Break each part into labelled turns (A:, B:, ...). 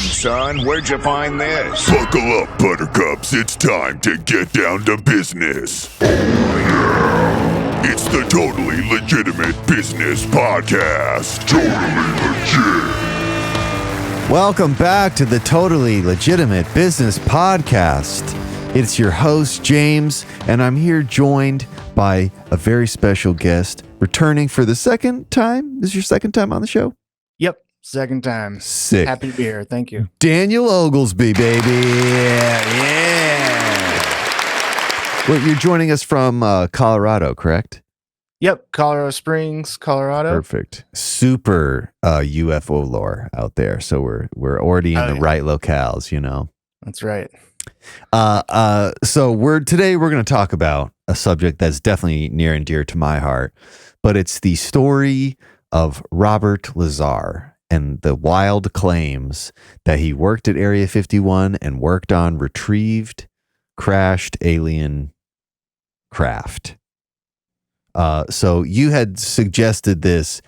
A: son. Where'd you find this?
B: Buckle up, buttercups. It's time to get down to business. Oh, yeah. It's the Totally Legitimate Business Podcast. Totally legit.
C: Welcome back to the Totally Legitimate Business Podcast. It's your host, James, and I'm here joined by a very special guest, returning for the second time. This is your second time on the show?
D: Yep, second time.
C: Sick.
D: Happy to be here. Thank you.
C: Daniel Oglesby, baby. Yeah. Well, you're joining us from Colorado, correct?
D: Yep, Colorado Springs, Colorado.
C: Perfect. Super UFO lore out there. So we're already in the right locales, you know.
D: That's right.
C: So today we're going to talk about a subject that's definitely near and dear to my heart, but it's the story of Robert Lazar and the wild claims that he worked at Area 51 and worked on retrieved, crashed alien craft. So you had suggested this.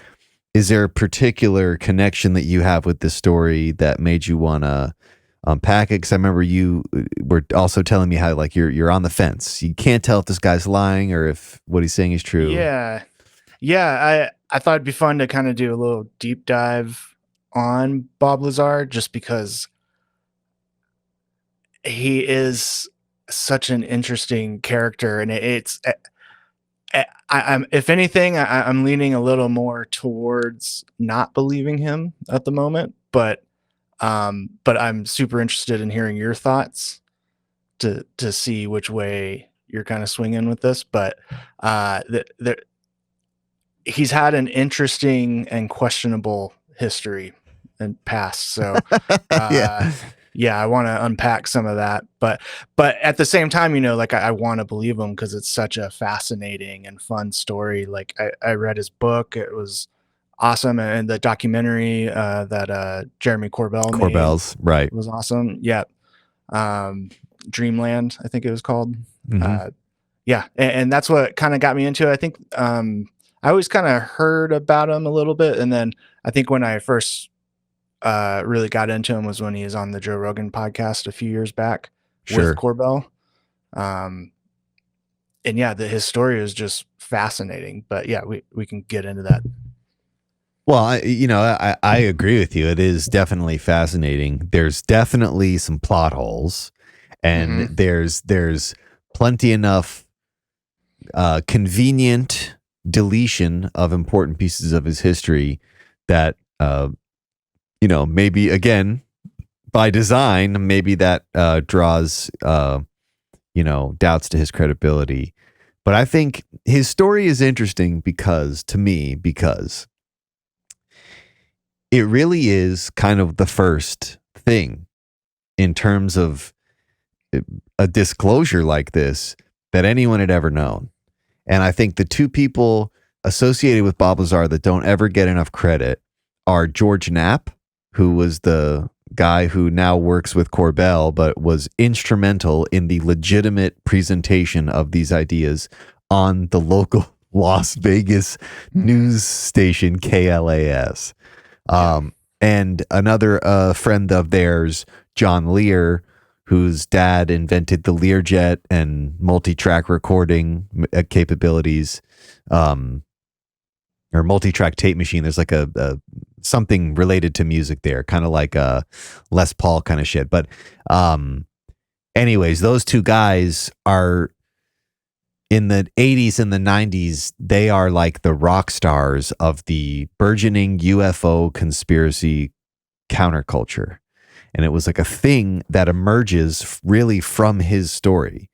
C: Is there a particular connection that you have with this story that made you want to unpack it? Because I remember you were also telling me how like you're on the fence. You can't tell if this guy's lying or if what he's saying is true.
D: Yeah. I thought it'd be fun to kind of do a little deep dive on Bob Lazar, just because he is such an interesting character, and I'm if anything, I'm leaning a little more towards not believing him at the moment, but I'm super interested in hearing your thoughts to see which way you're kind of swinging with this. But he's had an interesting and questionable history and past, so yeah, I want to unpack some of that, but at the same time, you know, like I want to believe him because it's such a fascinating and fun story. Like I read his book; it was awesome, and the documentary that Jeremy
C: Corbell's
D: made,
C: right,
D: was awesome. Yeah, Dreamland, I think it was called.
C: Mm-hmm.
D: And that's what kind of got me into it. I think I always kind of heard about him a little bit, and then I think when I first really got into him was when he was on the Joe Rogan podcast a few years back with Corbell. And yeah, his story is just fascinating, but yeah, we can get into that.
C: Well, I agree with you. It is definitely fascinating. There's definitely some plot holes, and there's plenty enough convenient deletion of important pieces of his history that maybe again by design, maybe that draws doubts to his credibility. But I think his story is interesting because it really is kind of the first thing in terms of a disclosure like this that anyone had ever known. And I think the two people associated with Bob Lazar that don't ever get enough credit are George Knapp, who was the guy who now works with Corbell, but was instrumental in the legitimate presentation of these ideas on the local Las Vegas news station, KLAS. And another friend of theirs, John Lear, whose dad invented the Learjet and multi-track recording capabilities, or multi-track tape machine. There's like a something related to music there, kind of like a Les Paul kind of shit. But anyways, those two guys are in the 80s and the 90s. They are like the rock stars of the burgeoning UFO conspiracy counterculture. And it was like a thing that emerges really from his story.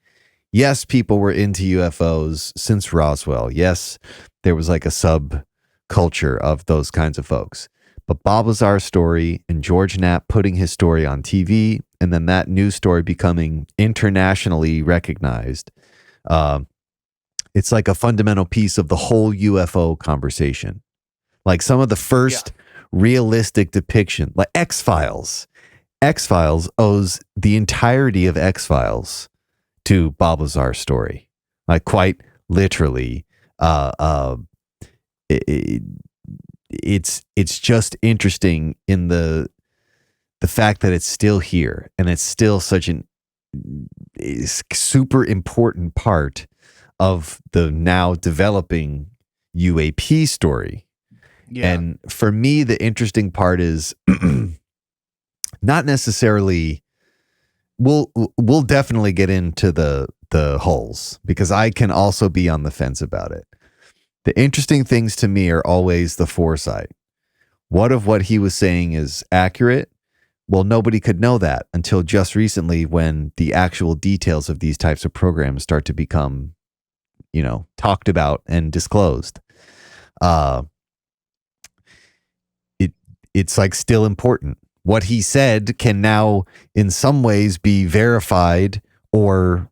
C: Yes, people were into UFOs since Roswell. Yes, there was like a subculture of those kinds of folks. But Bob Lazar's story and George Knapp putting his story on TV, and then that news story becoming internationally recognized, it's like a fundamental piece of the whole UFO conversation. Like some of the first realistic depiction, like X-Files. X-Files owes the entirety of X-Files to Bob Lazar's story. Like quite literally, it's just interesting in the the fact that it's still here and it's still such an super important part of the now developing UAP story.
D: Yeah.
C: And for me, the interesting part is not necessarily. We'll definitely get into the holes, because I can also be on the fence about it. The interesting things to me are always the foresight. What of what he was saying is accurate? Well, nobody could know that until just recently, when the actual details of these types of programs start to become, talked about and disclosed. It's like still important. What he said can now in some ways be verified or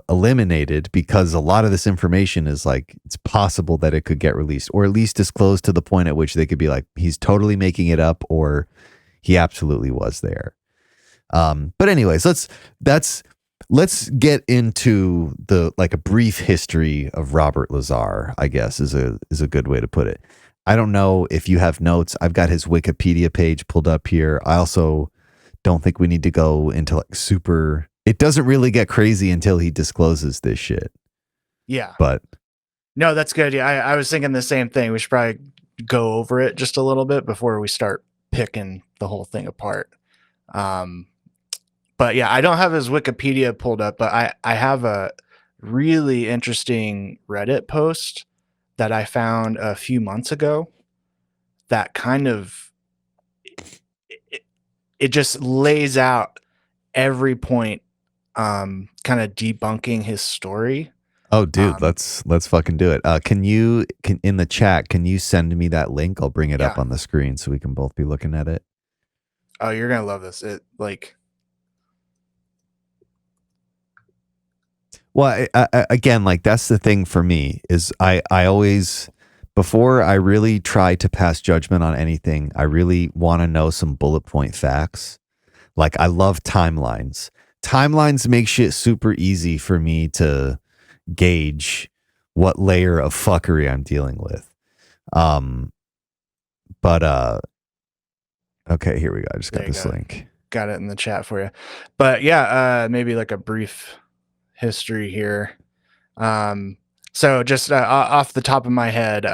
C: eliminated, because a lot of this information is like, it's possible that it could get released, or at least disclosed to the point at which they could be like, he's totally making it up, or he absolutely was there. But anyways, let's get into a brief history of Robert Lazar, I guess is a good way to put it. I don't know if you have notes. I've got his Wikipedia page pulled up here. I also don't think we need to go into super. It doesn't really get crazy until he discloses this shit.
D: Yeah.
C: But
D: no, that's good. Yeah, I was thinking the same thing. We should probably go over it just a little bit before we start picking the whole thing apart. But yeah, I don't have his Wikipedia pulled up, but I have a really interesting Reddit post that I found a few months ago that kind of it just lays out every point, kind of debunking his story.
C: oh, dude, let's fucking do it. Can in the chat, can you send me that link? I'll bring it up on the screen so we can both be looking at it.
D: Oh, you're gonna love this.
C: Well, again, that's the thing for me is I always, before I really try to pass judgment on anything, I really want to know some bullet point facts. Like, I love timelines. Timelines make shit super easy for me to gauge what layer of fuckery I'm dealing with. Okay, here we go. I just got this link.
D: Got it in the chat for you. But yeah, maybe a brief history here. So just off the top of my head,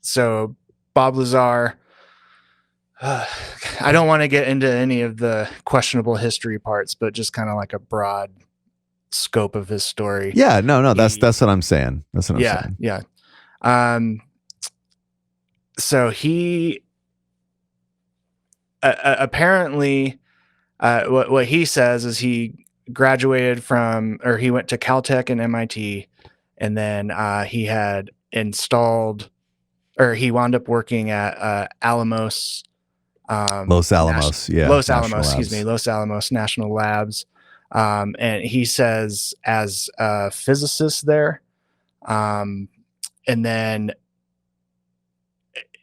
D: so Bob Lazar, I don't want to get into any of the questionable history parts, but just kind of a broad scope of his story.
C: Yeah, no, that's what I'm saying. That's what I'm saying.
D: Yeah. So he apparently, what he says is he graduated he went to Caltech and MIT, and then he had installed, or he wound up working at Los Alamos National Labs. And he says as a physicist there, and then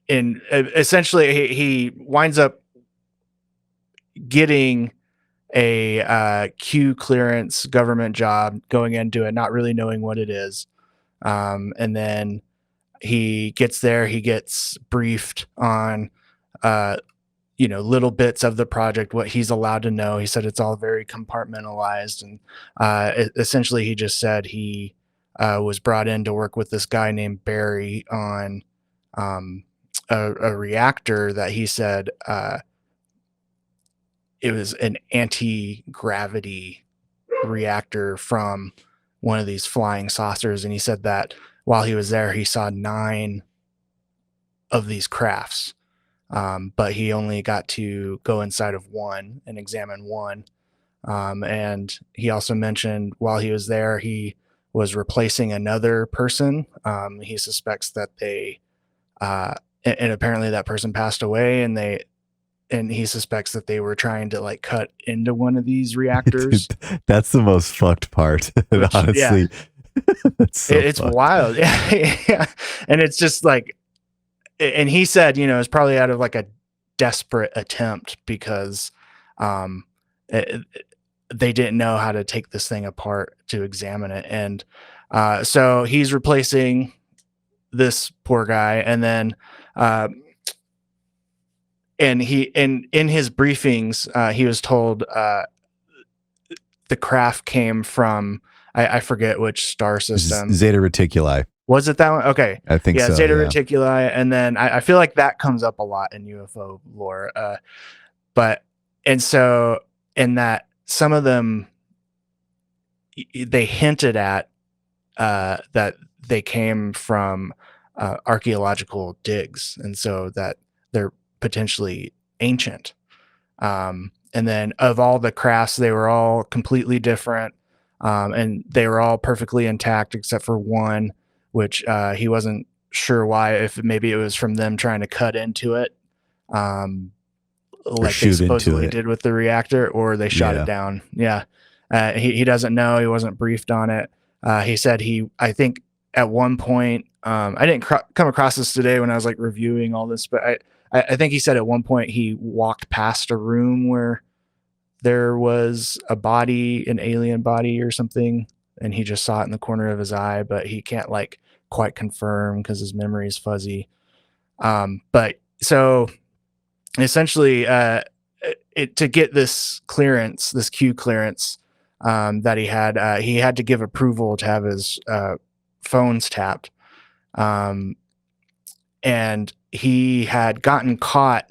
D: essentially he winds up getting a Q clearance government job, going into it, not really knowing what it is. And then he gets there, he gets briefed on, little bits of the project, what he's allowed to know. He said it's all very compartmentalized. And essentially he just said he was brought in to work with this guy named Barry on a reactor that he said it was an anti-gravity reactor from one of these flying saucers. And he said that while he was there, he saw 9 of these crafts. But he only got to go inside of one and examine one. And he also mentioned while he was there, he was replacing another person. He suspects that and apparently that person passed away, and he suspects that they were trying to cut into one of these reactors.
C: Dude, that's the most fucked part. Honestly,
D: it's wild. Yeah. And it's just and he said, it's probably out of a desperate attempt because they didn't know how to take this thing apart to examine it. And so he's replacing this poor guy. And then in his briefings, he was told the craft came from I forget which star system.
C: Zeta Reticuli.
D: Was it that one? Okay.
C: I think so.
D: Zeta Reticuli. And then I feel like that comes up a lot in UFO lore. And so in that, some of them, they hinted at that they came from archaeological digs. And so that they're potentially ancient. And then of all the crafts, they were all completely different. And they were all perfectly intact except for one, which he wasn't sure why, if maybe it was from them trying to cut into it, like they supposedly did with the reactor, or they shot it down. Yeah. He doesn't know. He wasn't briefed on it. He said I think at one point, I didn't come across this today when I was like reviewing all this, but I think he said at one point he walked past a room where there was a body, an alien body or something, and he just saw it in the corner of his eye, but he can't like quite confirm because his memory is fuzzy. But so essentially, to get this clearance, this Q clearance that he had to give approval to have his phones tapped. And he had gotten caught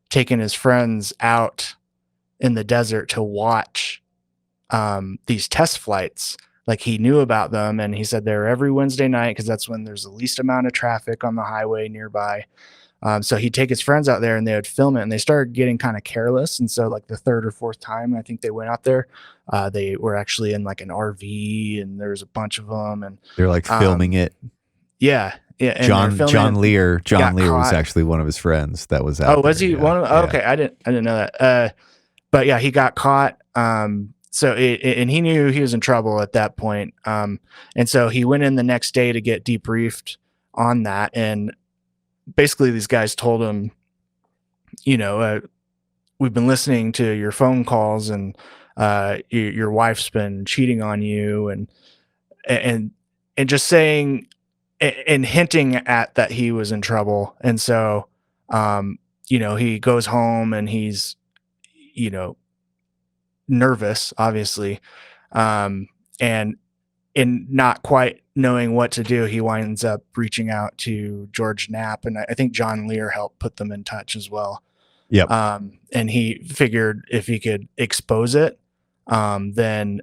D: taking his friends out in the desert to watch these test flights. Like, he knew about them, and he said they're every Wednesday night because that's when there's the least amount of traffic on the highway nearby. So he'd take his friends out there and they would film it, and they started getting kind of careless. And so like the third or fourth time I think they went out there, they were actually in like an RV, and there was a bunch of them, and
C: they're like filming it.
D: Yeah. Yeah.
C: John Lear was actually one of his friends that was out.
D: Oh, was he one of them? Okay. I didn't know that. But yeah, he got caught. So and he knew he was in trouble at that point. And so he went in the next day to get debriefed on that. And basically these guys told him, we've been listening to your phone calls, and your wife's been cheating on you, and just saying and hinting at that he was in trouble. And so, he goes home and he's, nervous, obviously. And in not quite knowing what to do, he winds up reaching out to George Knapp, and I think John Lear helped put them in touch as well.
C: Yep.
D: And he figured if he could expose it, then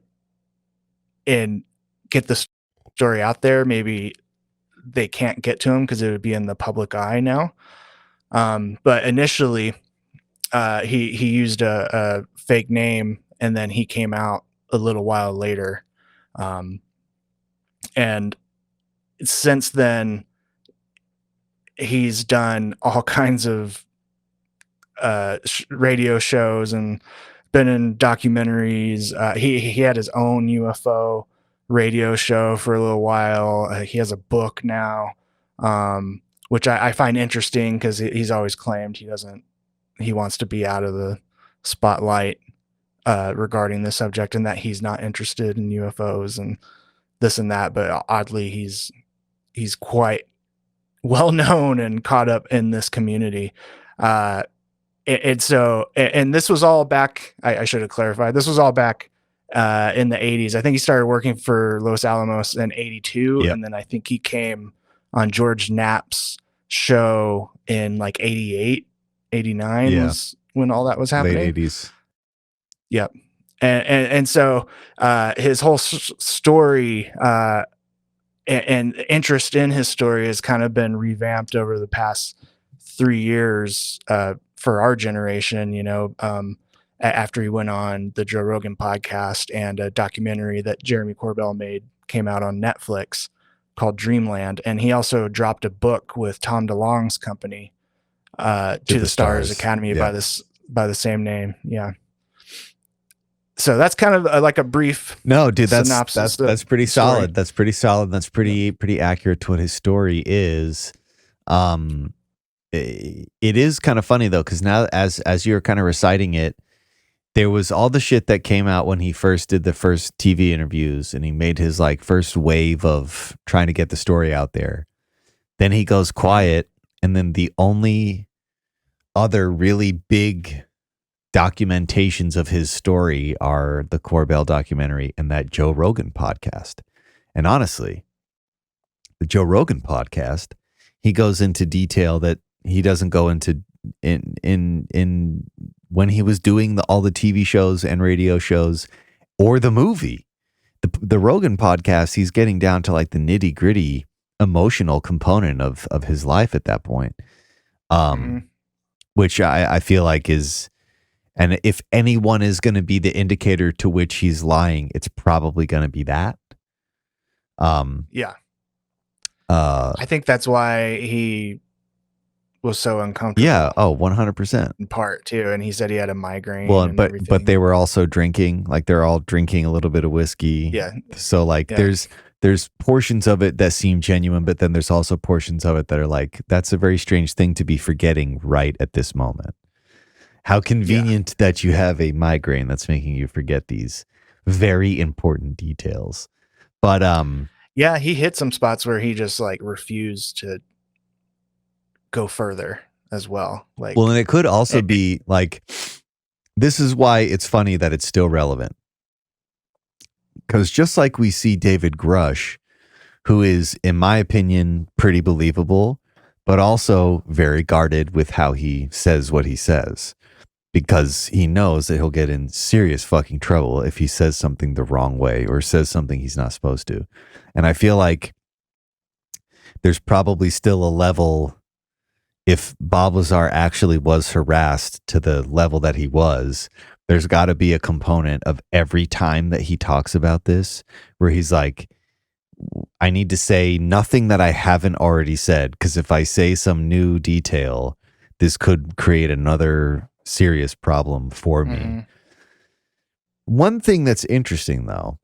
D: and get the story out there, maybe they can't get to him because it would be in the public eye now. But initially, he used a fake name, and then he came out a little while later. And since then, he's done all kinds of radio shows and been in documentaries. He had his own UFO radio show for a little while. He has a book now, which I find interesting because he's always claimed he wants to be out of the spotlight regarding the subject, and that he's not interested in UFOs and this and that. But oddly, he's quite well known and caught up in this community. And so this was all back, I should have clarified, this was all back in the 80s. I think he started working for Los Alamos in 82. Yep. And then I think he came on George Knapp's show in like 88, 89 was when all that was happening.
C: Late 80s.
D: Yep. And so his whole story and interest in his story has kind of been revamped over the past 3 years for our generation, after he went on the Joe Rogan podcast, and a documentary that Jeremy Corbell made came out on Netflix called Dreamland. And he also dropped a book with Tom DeLonge's company, To the Stars Academy, by the same name. Yeah. So that's kind of like a brief synopsis.
C: That's pretty solid. That's pretty solid. That's pretty accurate to what his story is. It is kind of funny though, because now as you're kind of reciting it, there was all the shit that came out when he first did the first TV interviews, and he made his like first wave of trying to get the story out there. Then he goes quiet, and then the only other really big documentations of his story are the Corbell documentary and that Joe Rogan podcast. And honestly, the Joe Rogan podcast, he goes into detail that he doesn't go into in when he was doing all the TV shows and radio shows or the movie. The Rogan podcast, he's getting down to like the nitty gritty emotional component of his life at that point. Which I feel like is, and if anyone is going to be the indicator to which he's lying, it's probably going to be that.
D: Yeah. I think that's why he was so uncomfortable.
C: Yeah. Oh, 100%.
D: In part too. And he said he had a migraine.
C: Well,
D: and
C: but
D: everything.
C: they were also drinking, like they're all drinking a little bit of whiskey.
D: Yeah.
C: So like there's portions of it that seem genuine, but then there's also portions of it that are like, that's a very strange thing to be forgetting right at this moment. How convenient that you have a migraine that's making you forget these very important details. But
D: yeah, he hit some spots where he just like refused to go further as well. Like,
C: well, and it could also be like, this is why it's funny that it's still relevant. Because just like we see David Grush, who is, in my opinion, pretty believable, but also very guarded with how he says what he says, because he knows that he'll get in serious fucking trouble if he says something the wrong way or says something he's not supposed to. And I feel like there's probably still a level, if Bob Lazar actually was harassed to the level that he was, there's got to be a component of every time that he talks about this where he's like, I need to say nothing that I haven't already said, because if I say some new detail, this could create another serious problem for me. One thing that's interesting, though,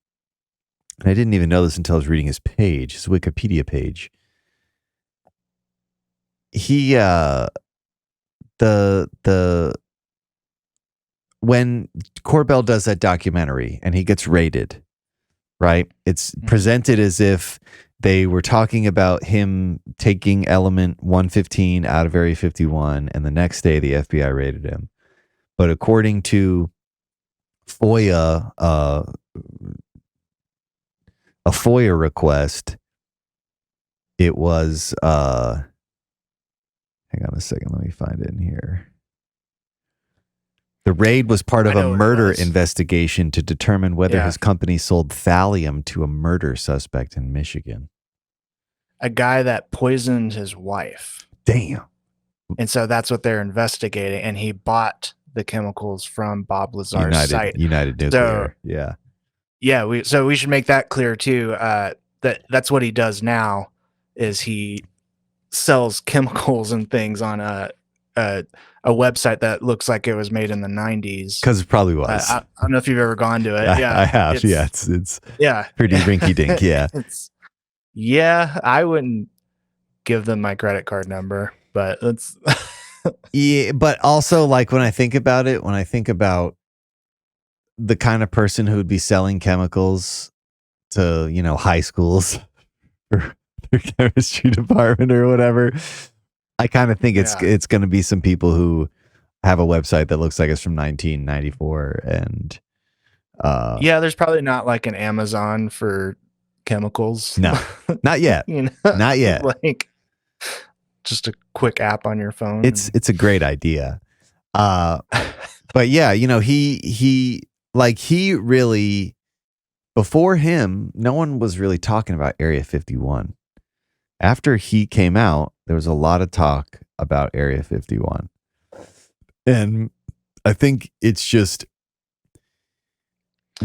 C: and I didn't even know this until I was reading his page, his Wikipedia page. He when Corbell does that documentary and he gets raided, right? It's presented as if they were talking about him taking element 115 out of Area 51, and the next day the FBI raided him. But according to FOIA, a FOIA request, it was hang on a second, let me find it in here. The raid was part of a murder investigation to determine whether his company sold thallium to a murder suspect in Michigan.
D: A guy that poisoned his wife.
C: Damn.
D: And so that's what they're investigating. And he bought the chemicals from Bob Lazar's site.
C: United Nuclear. So,
D: yeah. We should make that clear too. That's what he does now is he sells chemicals and things on a website that looks like it was made in the 90s.
C: Because it probably was.
D: I don't know if you've ever gone to it.
C: I have. It's pretty rinky dink. Yeah.
D: I wouldn't give them my credit card number, but it's
C: yeah. But also, like, when I think about the kind of person who would be selling chemicals to, high schools or their chemistry department or whatever, I kind of think it's going to be some people who have a website that looks like it's from 1994, and
D: there's probably not like an Amazon for chemicals.
C: No, not yet. Not yet.
D: Like just a quick app on your phone.
C: It's a great idea. But yeah, he really, before him, no one was really talking about Area 51. After he came out, there was a lot of talk about Area 51. And I think it's just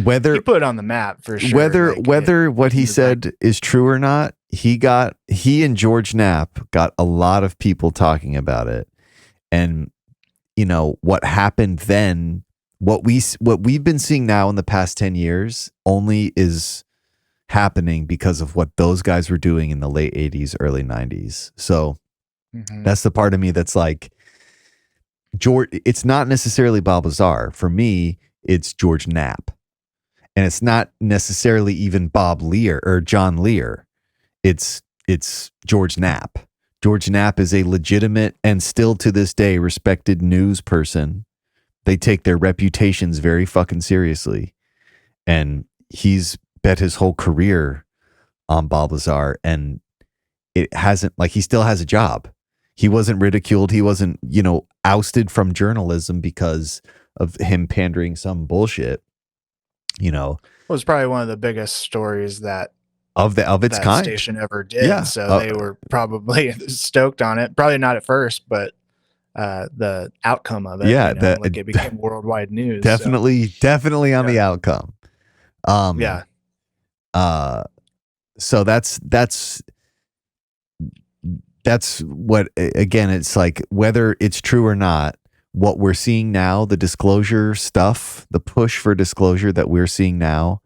C: whether
D: he put it on the map for sure.
C: Whether what he said is true or not, he and George Knapp got a lot of people talking about it. And what happened then, what we've been seeing now in the past 10 years only is happening because of what those guys were doing in the late 80s, early 90s. So that's the part of me that's like, it's not necessarily Bob Lazar. For me, it's George Knapp. And it's not necessarily even Bob Lear or John Lear. It's George Knapp George Knapp is a legitimate and still to this day respected news person. They take their reputations very fucking seriously. And he's bet his whole career on Bob Lazar, and it hasn't, like, he still has a job. He wasn't ridiculed. He wasn't, ousted from journalism because of him pandering some bullshit,
D: It was probably one of the biggest stories that
C: of its
D: that
C: kind
D: station ever did.
C: Yeah.
D: So they were probably stoked on it. Probably not at first, but the outcome of it, it became worldwide news.
C: Definitely on the outcome.
D: Yeah.
C: So that's what, again, it's like, whether it's true or not, what we're seeing now, the disclosure stuff, the push for disclosure that we're seeing now,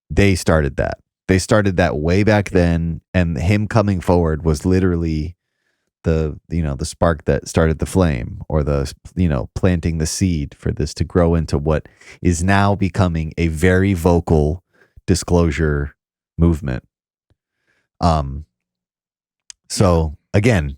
C: they started that. They started that way back then, and him coming forward was literally the spark that started the flame, or the planting the seed for this to grow into what is now becoming a very vocal disclosure movement. So again,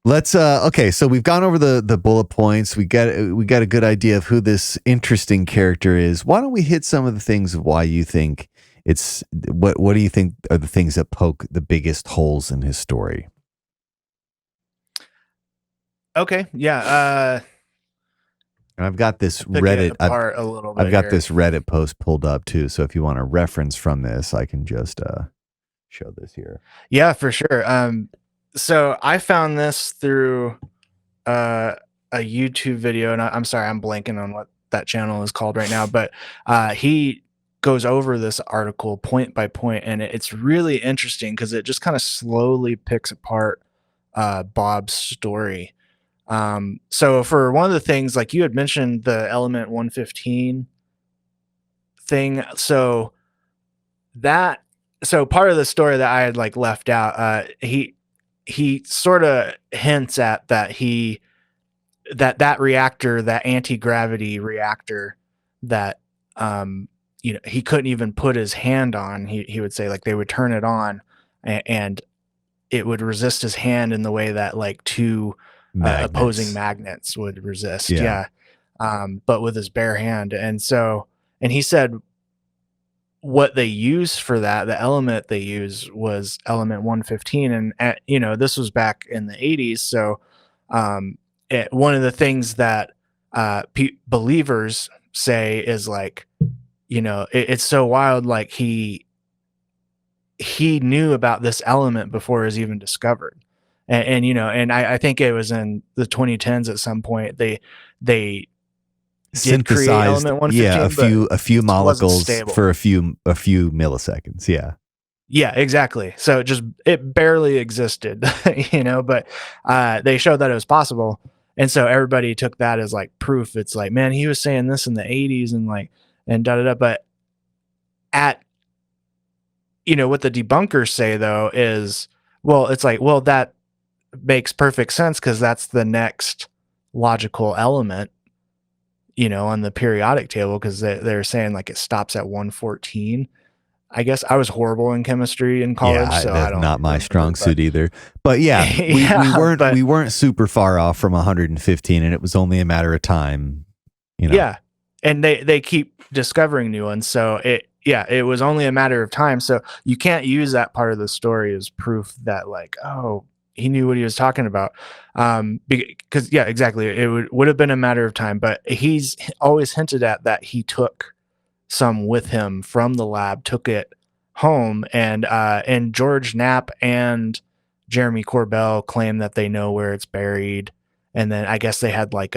C: let's okay, so we've gone over the bullet points. We got a good idea of who this interesting character is. Why don't we hit some of the things of why you think it's what do you think are the things that poke the biggest holes in his story?
D: Okay. Yeah.
C: And I've got this Reddit I've got this Reddit post pulled up too, so if you want to reference from this, I can just show this here.
D: Yeah, for sure. So I found this through a YouTube video, and I'm sorry, I'm blanking on what that channel is called right now, but he goes over this article point by point, and it's really interesting because it just kind of slowly picks apart Bob's story. So for one of the things, like you had mentioned, the element 115 thing, so part of the story that I had like left out, he sort of hints at that that reactor, that anti-gravity reactor that he couldn't even put his hand on. He would say, like, they would turn it on and it would resist his hand in the way that like two opposing magnets would resist. Yeah. But with his bare hand. And he said what they used for that, the element they used was element 115. And, this was back in the 80s. So one of the things that believers say is like, it's so wild. Like he knew about this element before it was even discovered. And I think it was in the 2010s at some point they
C: synthesized a few molecules for a few milliseconds. Yeah,
D: exactly. So it barely existed, but they showed that it was possible. And so everybody took that as like proof. It's like, man, he was saying this in the 80s and da-da-da. But what the debunkers say though is, well, it's like, well, that makes perfect sense because that's the next logical element, on the periodic table, because they're saying like it stops at 114. I guess I was horrible in chemistry in college, so I don't.
C: Not my strong suit either. But yeah, we weren't super far off from 115, and it was only a matter of time.
D: Yeah, and they keep discovering new ones, so it was only a matter of time. So you can't use that part of the story as proof that like, oh, he knew what he was talking about. Because yeah, exactly. It would have been a matter of time, but he's always hinted at that he took some with him from the lab, took it home, and George Knapp and Jeremy Corbell claim that they know where it's buried. And then I guess they had like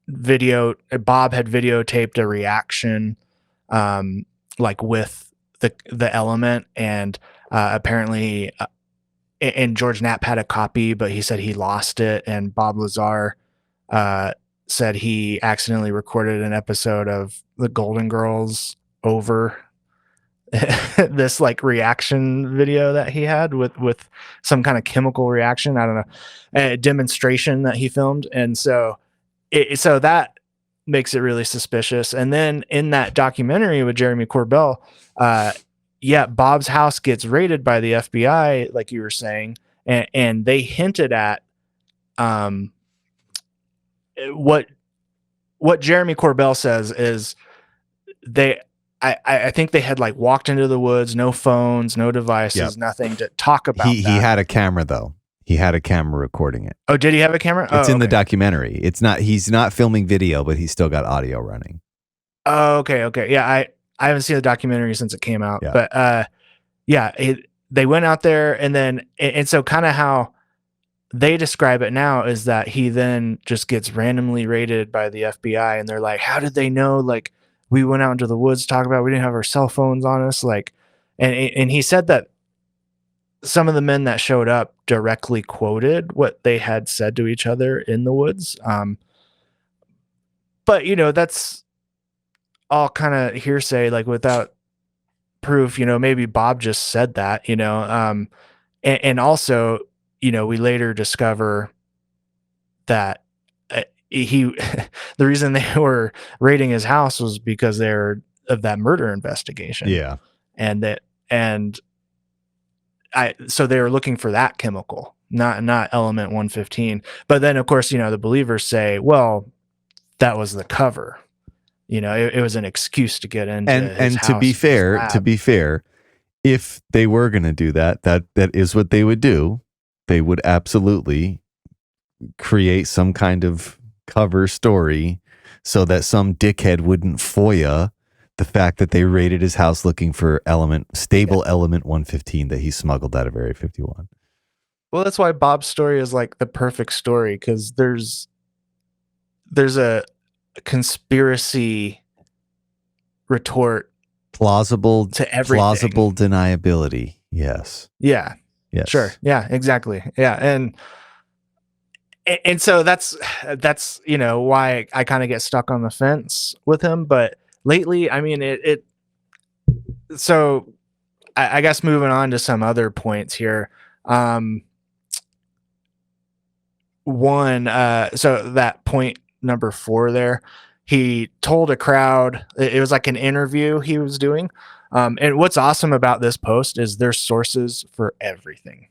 D: video, Bob had videotaped a reaction like with the element, and apparently and George Knapp had a copy, but he said he lost it, and Bob Lazar said he accidentally recorded an episode of the Golden Girls over this like reaction video that he had with some kind of chemical reaction. I don't know, a demonstration that he filmed. And so so that makes it really suspicious. And then in that documentary with Jeremy Corbell, yeah, Bob's house gets raided by the FBI, like you were saying, and they hinted at what Jeremy Corbell says is I think they had like walked into the woods, no phones, no devices, nothing to talk about.
C: He had a camera though. He had a camera recording it.
D: Oh, did he have a camera?
C: It's in the documentary. He's not filming video, but he's still got audio running.
D: Oh, okay. Yeah, I haven't seen the documentary since it came out.
C: Yeah.
D: But they went out there, and so kind of how they describe it now is that he then just gets randomly raided by the FBI, and they're like, how did they know? Like, we went out into the woods to talk about, we didn't have our cell phones on us. Like, and he said that some of the men that showed up directly quoted what they had said to each other in the woods. But that's all kind of hearsay, like without proof. Maybe Bob just said that, and also, we later discover that the reason they were raiding his house was because they're of that murder investigation.
C: Yeah.
D: So they were looking for that chemical, not element 115. But then of course, the believers say, well, that was the cover. It was an excuse to get into his house,
C: to be fair, if they were going to do that is what they would do. They would absolutely create some kind of cover story so that some dickhead wouldn't FOIA the fact that they raided his house looking for element 115 that he smuggled out of Area 51.
D: Well, that's why Bob's story is like the perfect story, because there's a conspiracy retort,
C: plausible
D: to everything.
C: Plausible deniability. Yes.
D: Yeah.
C: Yes.
D: Sure. Yeah, exactly. Yeah. And so that's why I kind of get stuck on the fence with him. But lately, I mean, so I guess moving on to some other points here. So that point number 4 there, he told a crowd, it was like an interview he was doing. And what's awesome about this post is there's sources for everything,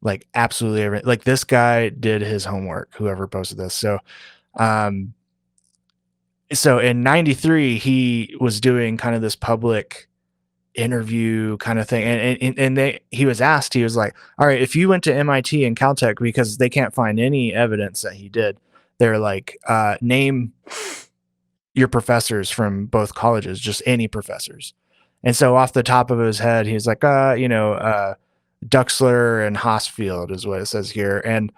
D: like absolutely everything. Like, this guy did his homework, whoever posted this. So in 93, he was doing kind of this public interview kind of thing. And he was asked, he was like, all right, if you went to MIT and Caltech, because they can't find any evidence that he did, they're like, name your professors from both colleges, just any professors. And so off the top of his head, he's like, Duxler and Hosfield is what it says here. And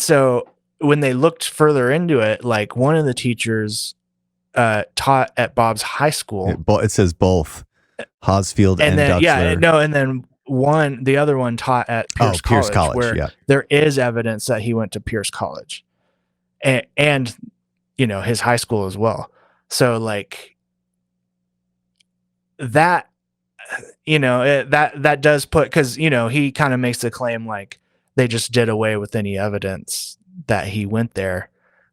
D: so when they looked further into it, like, one of the teachers taught at Bob's high school.
C: It says both Hosfield and
D: then,
C: Duxler.
D: Yeah, no, and then the other one taught at Pierce College, where there is evidence that he went to Pierce College, and his high school as well. So like that, that does put, because he kind of makes the claim like they just did away with any evidence that he went there,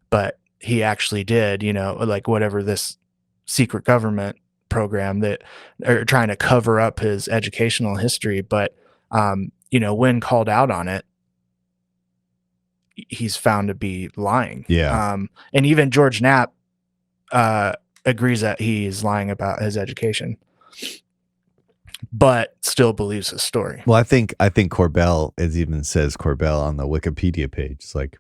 D: but he actually did, like whatever this secret government program that are trying to cover up his educational history. But, when called out on it, he's found to be lying.
C: Yeah.
D: And even George Knapp agrees that he's lying about his education, but still believes his story.
C: Well, I think Corbell, it even says Corbell on the Wikipedia page. It's like,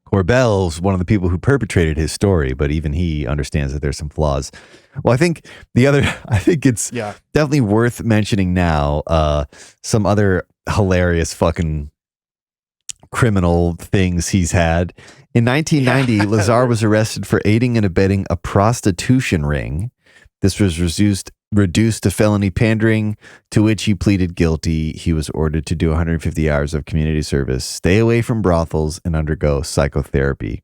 C: Corbell's one of the people who perpetrated his story, but even he understands that there's some flaws. Well, I think it's definitely worth mentioning now, some other hilarious fucking criminal things he's had. In 1990, Lazar was arrested for aiding and abetting a prostitution ring. This was reduced to felony pandering, to which he pleaded guilty. He was ordered to do 150 hours of community service, stay away from brothels, and undergo psychotherapy.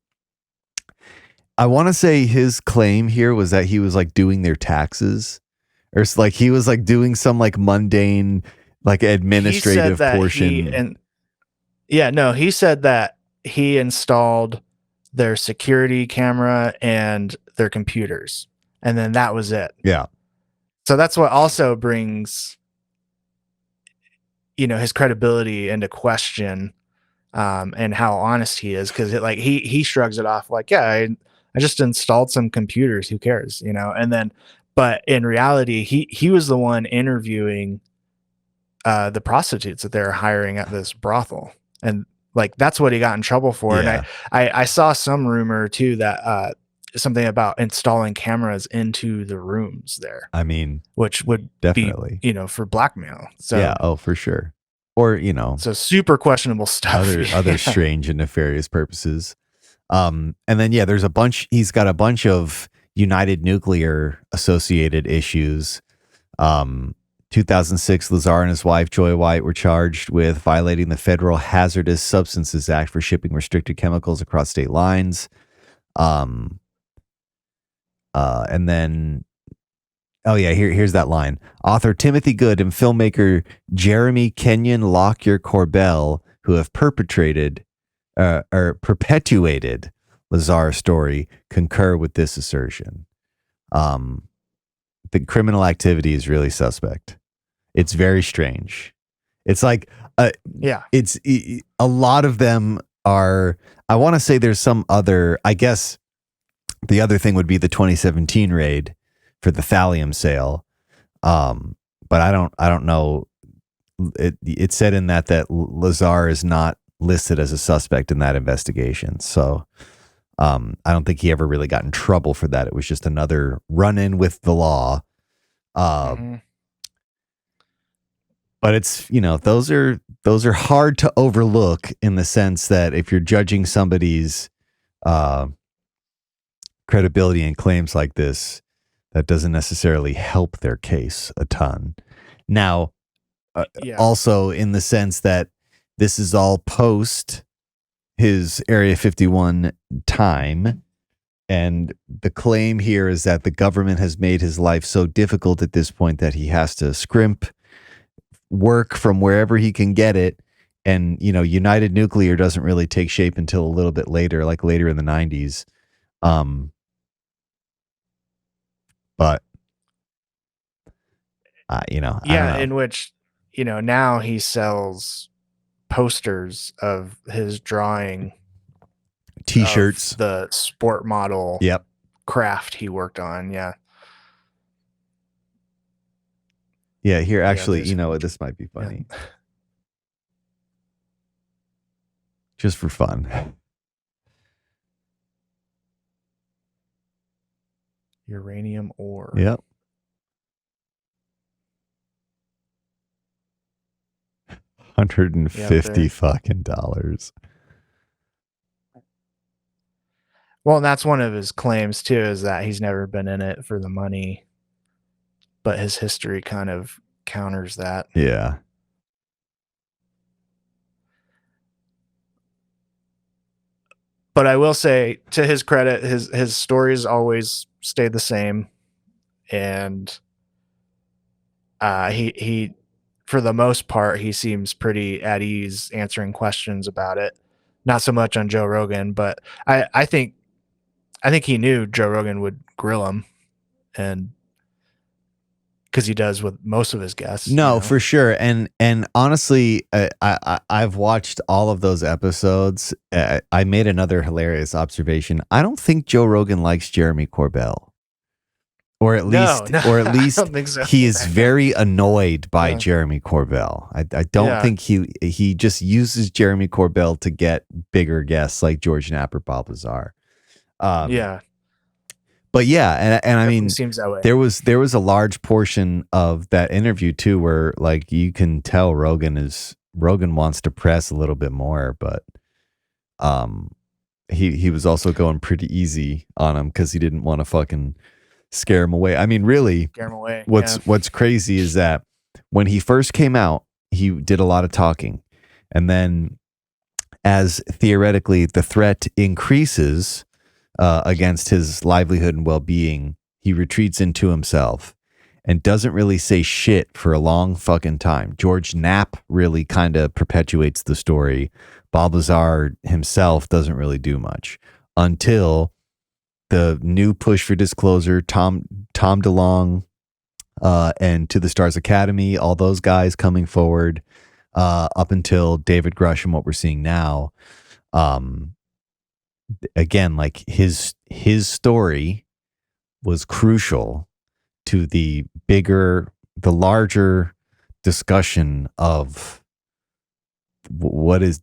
C: I want to say his claim here was that he was like doing their taxes, or like he was like doing some like mundane, like administrative portion.
D: He said that he installed their security camera and their computers, and then that was it.
C: Yeah.
D: So that's what also brings, his credibility into question, and how honest he is. Cause he shrugs it off like, yeah, I just installed some computers. Who cares? And then, but in reality, he was the one interviewing the prostitutes that they're hiring at this brothel. And like, that's what he got in trouble for.
C: Yeah.
D: And I saw some rumor too that, something about installing cameras into the rooms there.
C: I mean,
D: which would
C: definitely
D: be, for blackmail. So
C: yeah, oh, for sure. Or,
D: so super questionable stuff.
C: other strange and nefarious purposes. And then, yeah, he's got a bunch of United Nuclear associated issues. 2006, Lazar and his wife, Joy White, were charged with violating the Federal Hazardous Substances Act for shipping restricted chemicals across state lines. And then, oh yeah, here's that line. Author Timothy Good and filmmaker Jeremy Kenyon Lockyer Corbell, who have perpetuated Lazar's story, concur with this assertion. The criminal activity is really suspect. It's very strange. It's like, it's a lot of them are, I want to say there's some other, I guess the other thing would be the 2017 raid for the thallium sale. But I don't know. It said in that Lazar is not listed as a suspect in that investigation. So I don't think he ever really got in trouble for that. It was just another run-in with the law. But it's, those are hard to overlook in the sense that if you're judging somebody's credibility and claims like this, that doesn't necessarily help their case a ton. Now, also in the sense that this is all post his Area 51 time. And the claim here is that the government has made his life so difficult at this point that he has to scrimp work from wherever he can get it. And, United Nuclear doesn't really take shape until a little bit later, like later in the 90s. But, I don't know.
D: In which, now he sells posters of his drawing
C: T-shirts,
D: the sport model craft he worked on. Yeah.
C: Here, actually, this might be funny. Yeah. Just for fun.
D: Uranium ore.
C: Yep. $150 fucking dollars.
D: Well, and that's one of his claims too, is that he's never been in it for the money, but his history kind of counters that.
C: Yeah.
D: But I will say, to his credit, his stories always stayed the same, and he for the most part, he seems pretty at ease answering questions about it. Not so much on Joe Rogan, but I think he knew Joe Rogan would grill him, and because he does with most of his guests.
C: No, for sure. And honestly, I've watched all of those episodes. I made another hilarious observation. I don't think Joe Rogan likes Jeremy Corbell. Or at least I don't think so. He is very annoyed by Jeremy Corbell. I don't think he just uses Jeremy Corbell to get bigger guests like George Knapp or Bob Lazar. But yeah, and I mean,
D: seems that way.
C: there was a large portion of that interview too, where like you can tell Rogan wants to press a little bit more, but he was also going pretty easy on him because he didn't want to fucking scare him away. I mean, really,
D: scare him away.
C: What's crazy is that when he first came out, he did a lot of talking, and then as theoretically the threat increases against his livelihood and well-being, he retreats into himself and doesn't really say shit for a long fucking time. George Knapp really kind of perpetuates the story. Bob Lazar himself doesn't really do much until the new push for disclosure. Tom DeLonge and To the Stars Academy, all those guys coming forward, up until David Grush and what we're seeing now. Again, like his story was crucial to the larger discussion of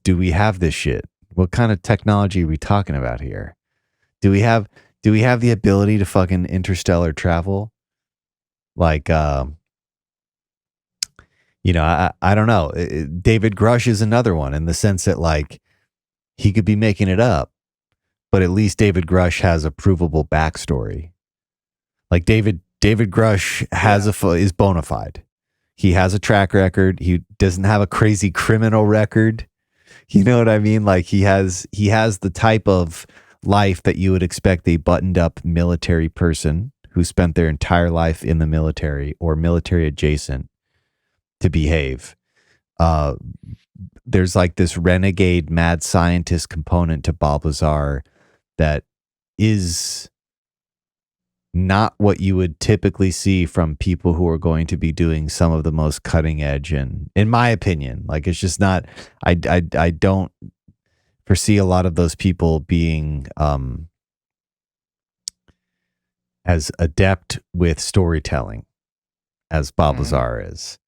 C: do we have this shit? What kind of technology are we talking about here? Do we have the ability to fucking interstellar travel? Like, I don't know. David Grush is another one in the sense that like he could be making it up, but at least David Grush has a provable backstory. Like David Grush has is bona fide. He has a track record. He doesn't have a crazy criminal record. You know what I mean? Like he has the type of life that you would expect a buttoned up military person who spent their entire life in the military or military adjacent to behave. There's like this renegade mad scientist component to Bob Lazar that is not what you would typically see from people who are going to be doing some of the most cutting edge. And in my opinion, like it's just not, I don't foresee a lot of those people being as adept with storytelling as Bob Lazar is.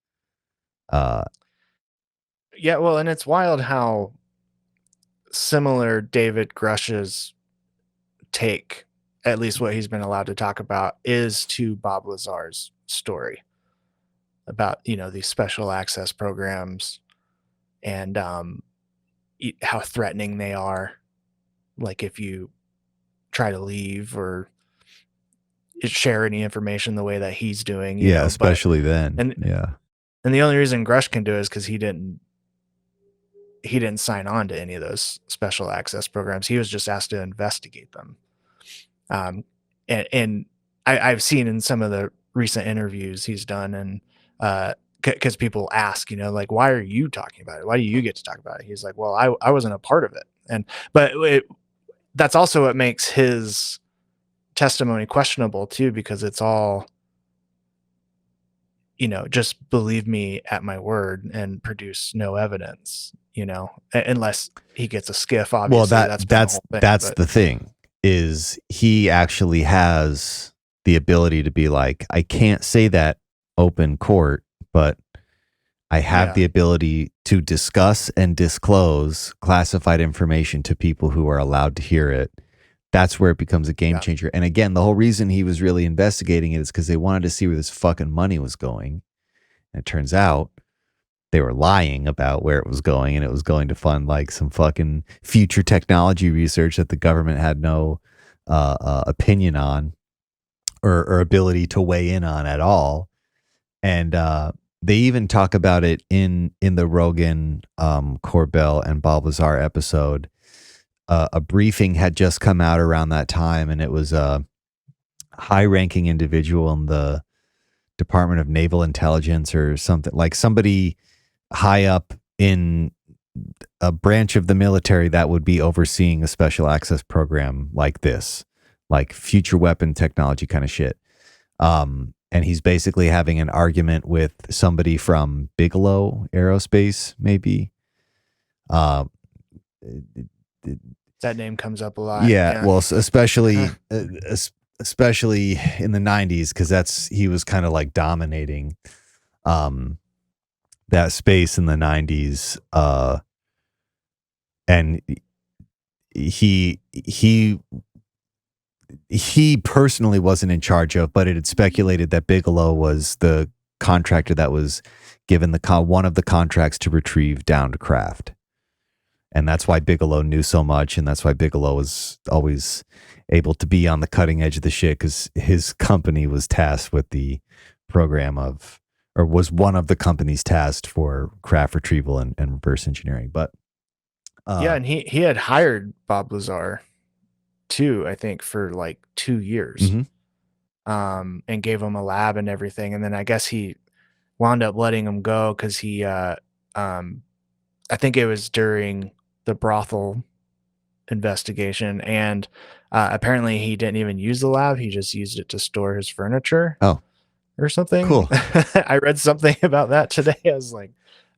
D: Yeah, well, and it's wild how similar David Grush's take, at least what he's been allowed to talk about, is to Bob Lazar's story about, these special access programs and how threatening they are. Like if you try to leave or share any information the way that he's doing.
C: Especially then.
D: And the only reason Grush can do it is because he didn't sign on to any of those special access programs. He was just asked to investigate them. And I've seen in some of the recent interviews he's done, and because people ask, like, why are you talking about it? Why do you get to talk about it? He's like, well, I wasn't a part of it. But that's also what makes his testimony questionable too, because it's all, just believe me at my word and produce no evidence, unless he gets a skiff. Obviously,
C: well, that's the thing, is he actually has the ability to be like, I can't say that open court, but I have the ability to discuss and disclose classified information to people who are allowed to hear it. That's where it becomes a game changer. And again, the whole reason he was really investigating it is because they wanted to see where this fucking money was going. And it turns out they were lying about where it was going, and it was going to fund like some fucking future technology research that the government had no opinion on or ability to weigh in on at all. And they even talk about it in the Rogan, Corbell, and Bob Lazar episode. A briefing had just come out around that time, and it was a high-ranking individual in the Department of Naval Intelligence or something, like somebody high up in a branch of the military that would be overseeing a special access program like this, like future weapon technology kind of shit. And he's basically having an argument with somebody from Bigelow Aerospace, maybe.
D: That name comes up a lot.
C: Yeah. Well, especially in the 90s, because he was kind of like dominating that space in the 90s. And he personally wasn't in charge of, but it had speculated that Bigelow was the contractor that was given one of the contracts to retrieve downed craft. And that's why Bigelow knew so much, and that's why Bigelow was always able to be on the cutting edge of the shit, because his company was tasked with the program or was one of the companies tasked for craft retrieval and reverse engineering. But
D: and he had hired Bob Lazar too, I think, for like 2 years, and gave him a lab and everything. And then I guess he wound up letting him go because he, I think it was during the brothel investigation, and apparently he didn't even use the lab. He just used it to store his furniture.
C: Oh.
D: or something.
C: Cool.
D: I read something about that today. I was like,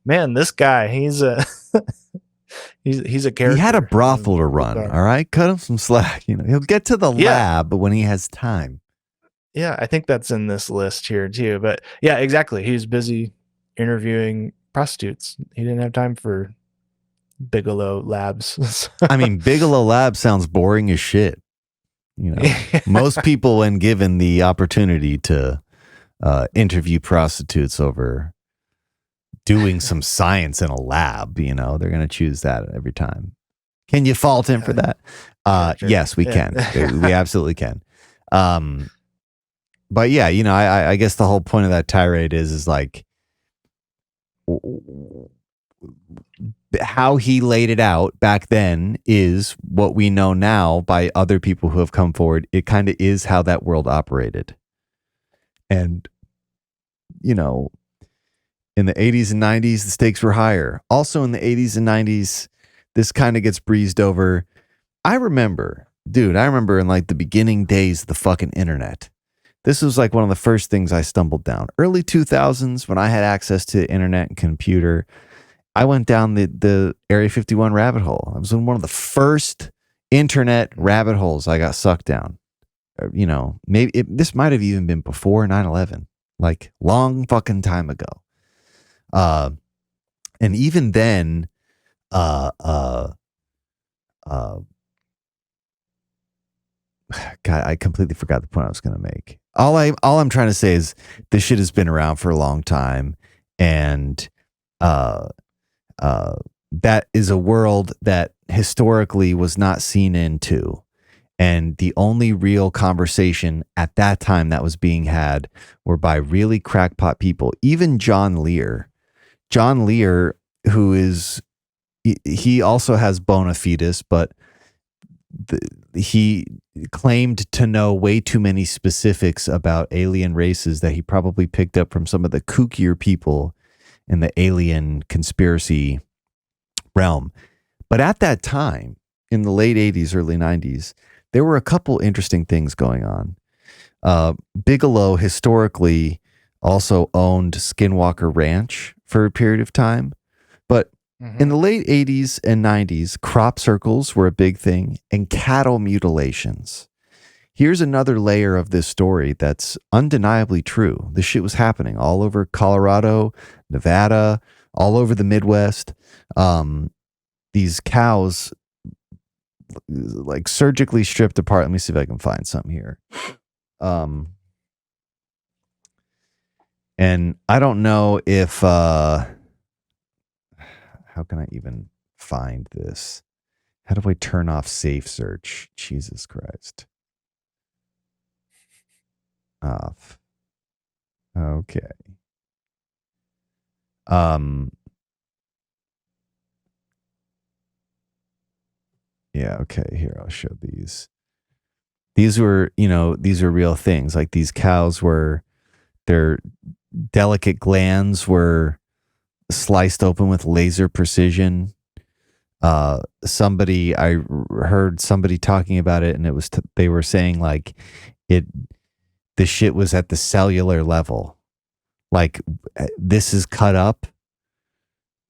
D: man, this guy, he's a he's a character.
C: He had a brothel to run. All right, cut him some slack. He'll get to the lab when he has time.
D: Yeah, I think that's in this list here too. But yeah, exactly. He was busy interviewing prostitutes. He didn't have time for Bigelow Labs.
C: I mean, Bigelow Labs sounds boring as shit. Most people, when given the opportunity to interview prostitutes over doing some science in a lab, they're going to choose that every time. Can you fault him for that? Sure. Yes, we can. We absolutely can. But yeah, I guess the whole point of that tirade is like how he laid it out back then is what we know now by other people who have come forward. It kind of is how that world operated. And, in the 80s and 90s, the stakes were higher. Also in the 80s and 90s, this kind of gets breezed over. I remember in like the beginning days of the fucking internet. This was like one of the first things I stumbled down. Early 2000s, when I had access to the internet and computer, I went down the Area 51 rabbit hole. I was in one of the first internet rabbit holes I got sucked down. Maybe this might have even been before 9/11, like long fucking time ago. And even then, God, I completely forgot the point I was going to make. All I'm trying to say is this shit has been around for a long time, and that is a world that historically was not seen into. And the only real conversation at that time that was being had were by really crackpot people. Even John Lear, who is, he also has bona fides, but he claimed to know way too many specifics about alien races that he probably picked up from some of the kookier people in the alien conspiracy realm. But at that time, in the late 80s, early 90s, there were a couple interesting things going on. Bigelow historically also owned Skinwalker Ranch for a period of time. But in the late 80s and 90s, crop circles were a big thing, and cattle mutilations. Here's another layer of this story that's undeniably true. This shit was happening all over Colorado, Nevada, all over the Midwest. These cows, like surgically stripped apart. Let me see if I can find something here. And I don't know if, how can I even find this? How do I turn off safe search? Jesus Christ. Off. Okay. Yeah, okay, here, I'll show these. These were real things. Like these cows their delicate glands were sliced open with laser precision. I heard somebody talking about it, and it was they were saying like the shit was at the cellular level. Like this is cut up.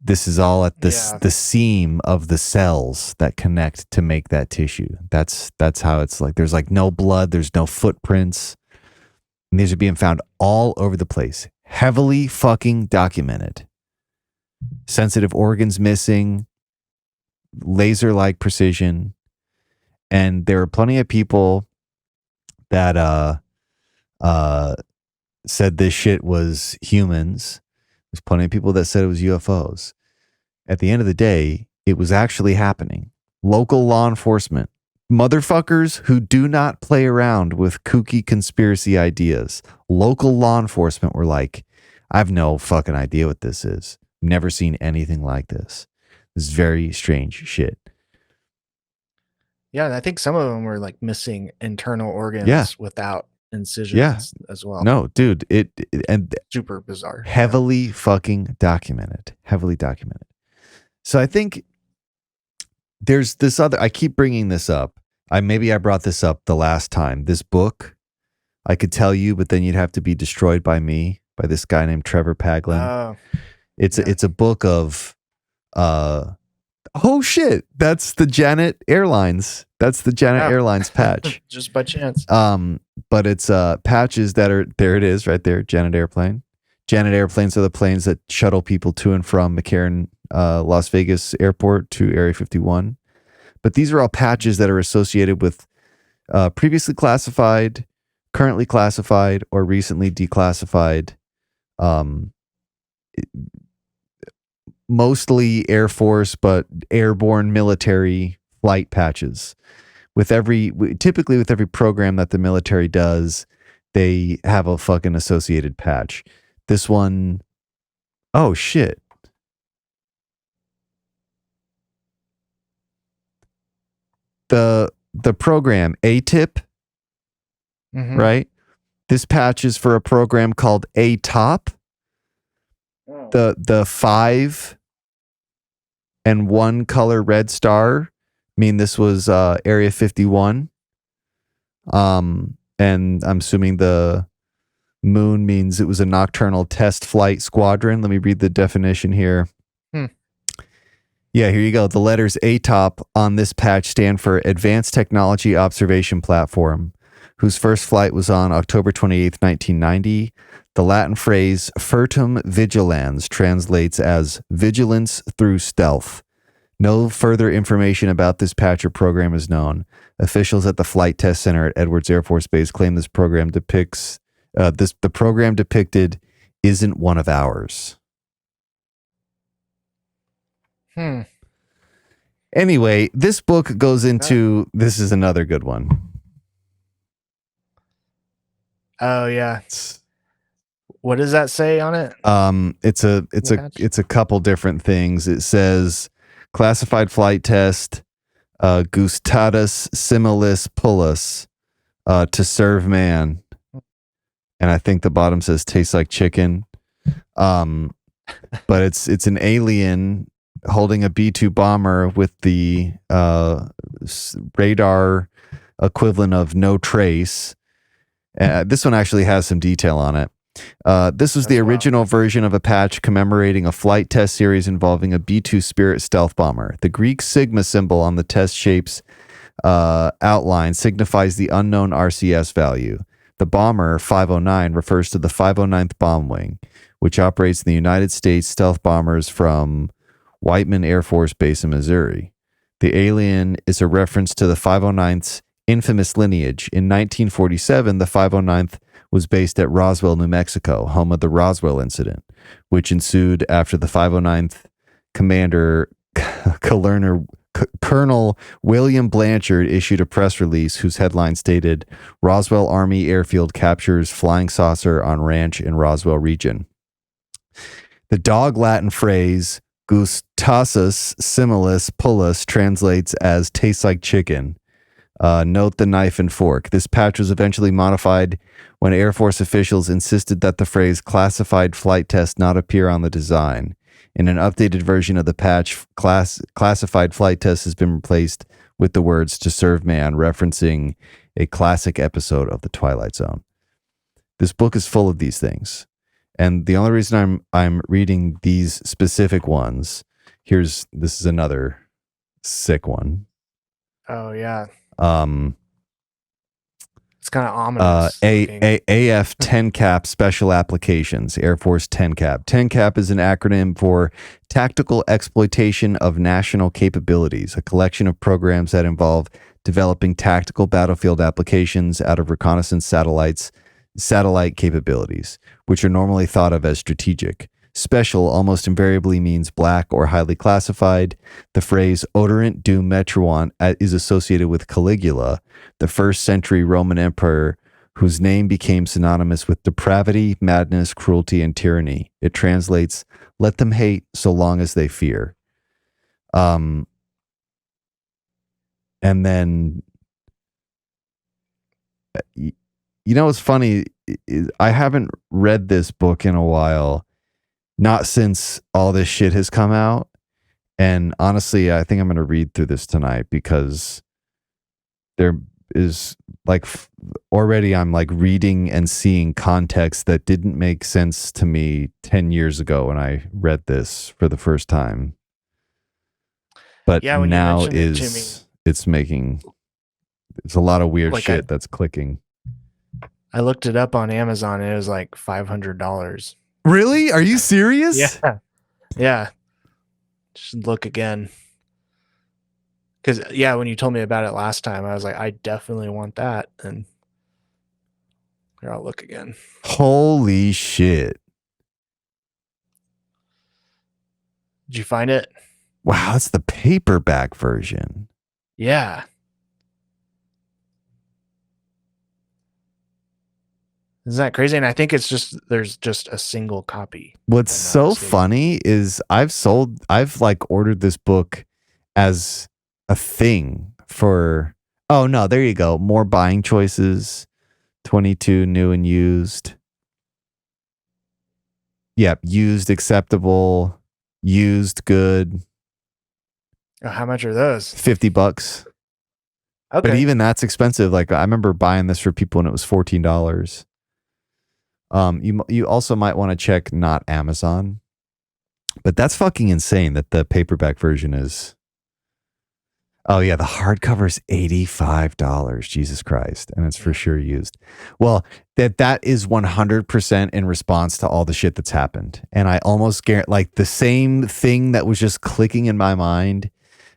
C: This is all at the seam of the cells that connect to make that tissue. That's how it's like. There's like no blood. There's no footprints. And these are being found all over the place. Heavily fucking documented. Sensitive organs missing. Laser-like precision. And there are plenty of people that said this shit was humans. There's plenty of people that said it was UFOs. At the end of the day, it was actually happening. Local law enforcement, motherfuckers who do not play around with kooky conspiracy ideas. Local law enforcement were like, I have no fucking idea what this is. Never seen anything like this. This is very strange shit.
D: Yeah, and I think some of them were like missing internal organs without incisions as well.
C: No, dude, and
D: super bizarre.
C: Heavily fucking documented. Heavily documented. So I think there's this other, I keep bringing this up. Maybe I brought this up the last time. This book, I could tell you, but then you'd have to be destroyed by me, by this guy named Trevor Paglin.
D: Oh,
C: It's a book of oh shit, that's the Janet Airlines. That's the Janet Airlines patch.
D: just by chance.
C: But it's patches that are there. It is right there. Janet Airplane. Janet airplanes are the planes that shuttle people to and from McCarran, Las Vegas Airport to Area 51. But these are all patches that are associated with previously classified, currently classified, or recently declassified. Mostly Air Force, but airborne military flight patches. Typically with every program that the military does, they have a fucking associated patch. This one, oh shit. The program ATIP, right? This patch is for a program called ATOP.
D: Oh.
C: The 5 and 1 color red star mean this was Area 51. And I'm assuming the moon means it was a nocturnal test flight squadron. Let me read the definition here. Yeah, here you go. The letters ATOP on this patch stand for Advanced Technology Observation Platform, whose first flight was on October 28th, 1990. The Latin phrase furtum vigilans translates as vigilance through stealth. No further information about this patch or program is known. Officials at the Flight Test Center at Edwards Air Force Base claim this program depicts the program depicted isn't one of ours. Anyway, this book goes into this is another good one.
D: Oh yeah. What does that say on it?
C: It's a couple different things. It says classified flight test, gustatus similis pullus, to serve man. And I think the bottom says tastes like chicken. But it's an alien holding a B-2 bomber with the radar equivalent of no trace. This one actually has some detail on it. This was the original version of a patch commemorating a flight test series involving a B-2 Spirit stealth bomber. The Greek sigma symbol on the test shape's outline signifies the unknown RCS value. The bomber, 509, refers to the 509th Bomb Wing, which operates in the United States stealth bombers from Whiteman Air Force Base in Missouri. The alien is a reference to the 509th's infamous lineage. In 1947, the 509th was based at Roswell, New Mexico, home of the Roswell incident, which ensued after the 509th commander, Colonel William Blanchard, issued a press release whose headline stated, Roswell Army Airfield captures flying saucer on ranch in Roswell region. The dog Latin phrase, gustatus similis pullus, translates as tastes like chicken. Note the knife and fork. This patch was eventually modified when Air Force officials insisted that the phrase classified flight test not appear on the design. In an updated version of the patch, classified flight test has been replaced with the words to serve man, referencing a classic episode of The Twilight Zone. This book is full of these things. And the only reason I'm reading these specific ones, this is another sick one. Oh
D: yeah. It's kind of ominous.
C: AF 10 cap special applications, Air Force 10 cap. 10 cap is an acronym for Tactical Exploitation of National Capabilities, a collection of programs that involve developing tactical battlefield applications out of reconnaissance satellite capabilities, which are normally thought of as strategic. Special almost invariably means black or highly classified. The phrase odorant du metruant is associated with Caligula, the 1st century Roman emperor whose name became synonymous with depravity, madness, cruelty, and tyranny. It translates, let them hate so long as they fear. And then, you know what's funny? I haven't read this book in a while. Not since all this shit has come out. And honestly, I think I'm going to read through this tonight because there is like already I'm like reading and seeing context that didn't make sense to me 10 years ago when I read this for the first time. But
D: Yeah, when
C: now
D: you mentioned it, Jimmy,
C: it's a lot of weird
D: like
C: shit that's clicking.
D: I looked it up on Amazon and it was like $500.
C: Really? Are you serious?
D: Yeah. Yeah. Just look again. Because, yeah, when you told me about it last time, I was like, I definitely want that. And here, I'll look again.
C: Holy shit.
D: Did you find it?
C: Wow, that's the paperback version.
D: Yeah. Isn't that crazy? And I think there's just a single copy.
C: What's so funny is I've like ordered this book as a thing for, oh no, there you go. More buying choices, 22 new and used. Yep. Used acceptable, used good.
D: Oh, how much are those?
C: $50.
D: Okay.
C: But even that's expensive. Like I remember buying this for people and it was $14. You also might want to check not Amazon, but that's fucking insane that the paperback version is. Oh yeah, the hardcover is $85. Jesus Christ, and it's for sure used. Well, that is 100% in response to all the shit that's happened, and I almost guarantee, like the same thing that was just clicking in my mind.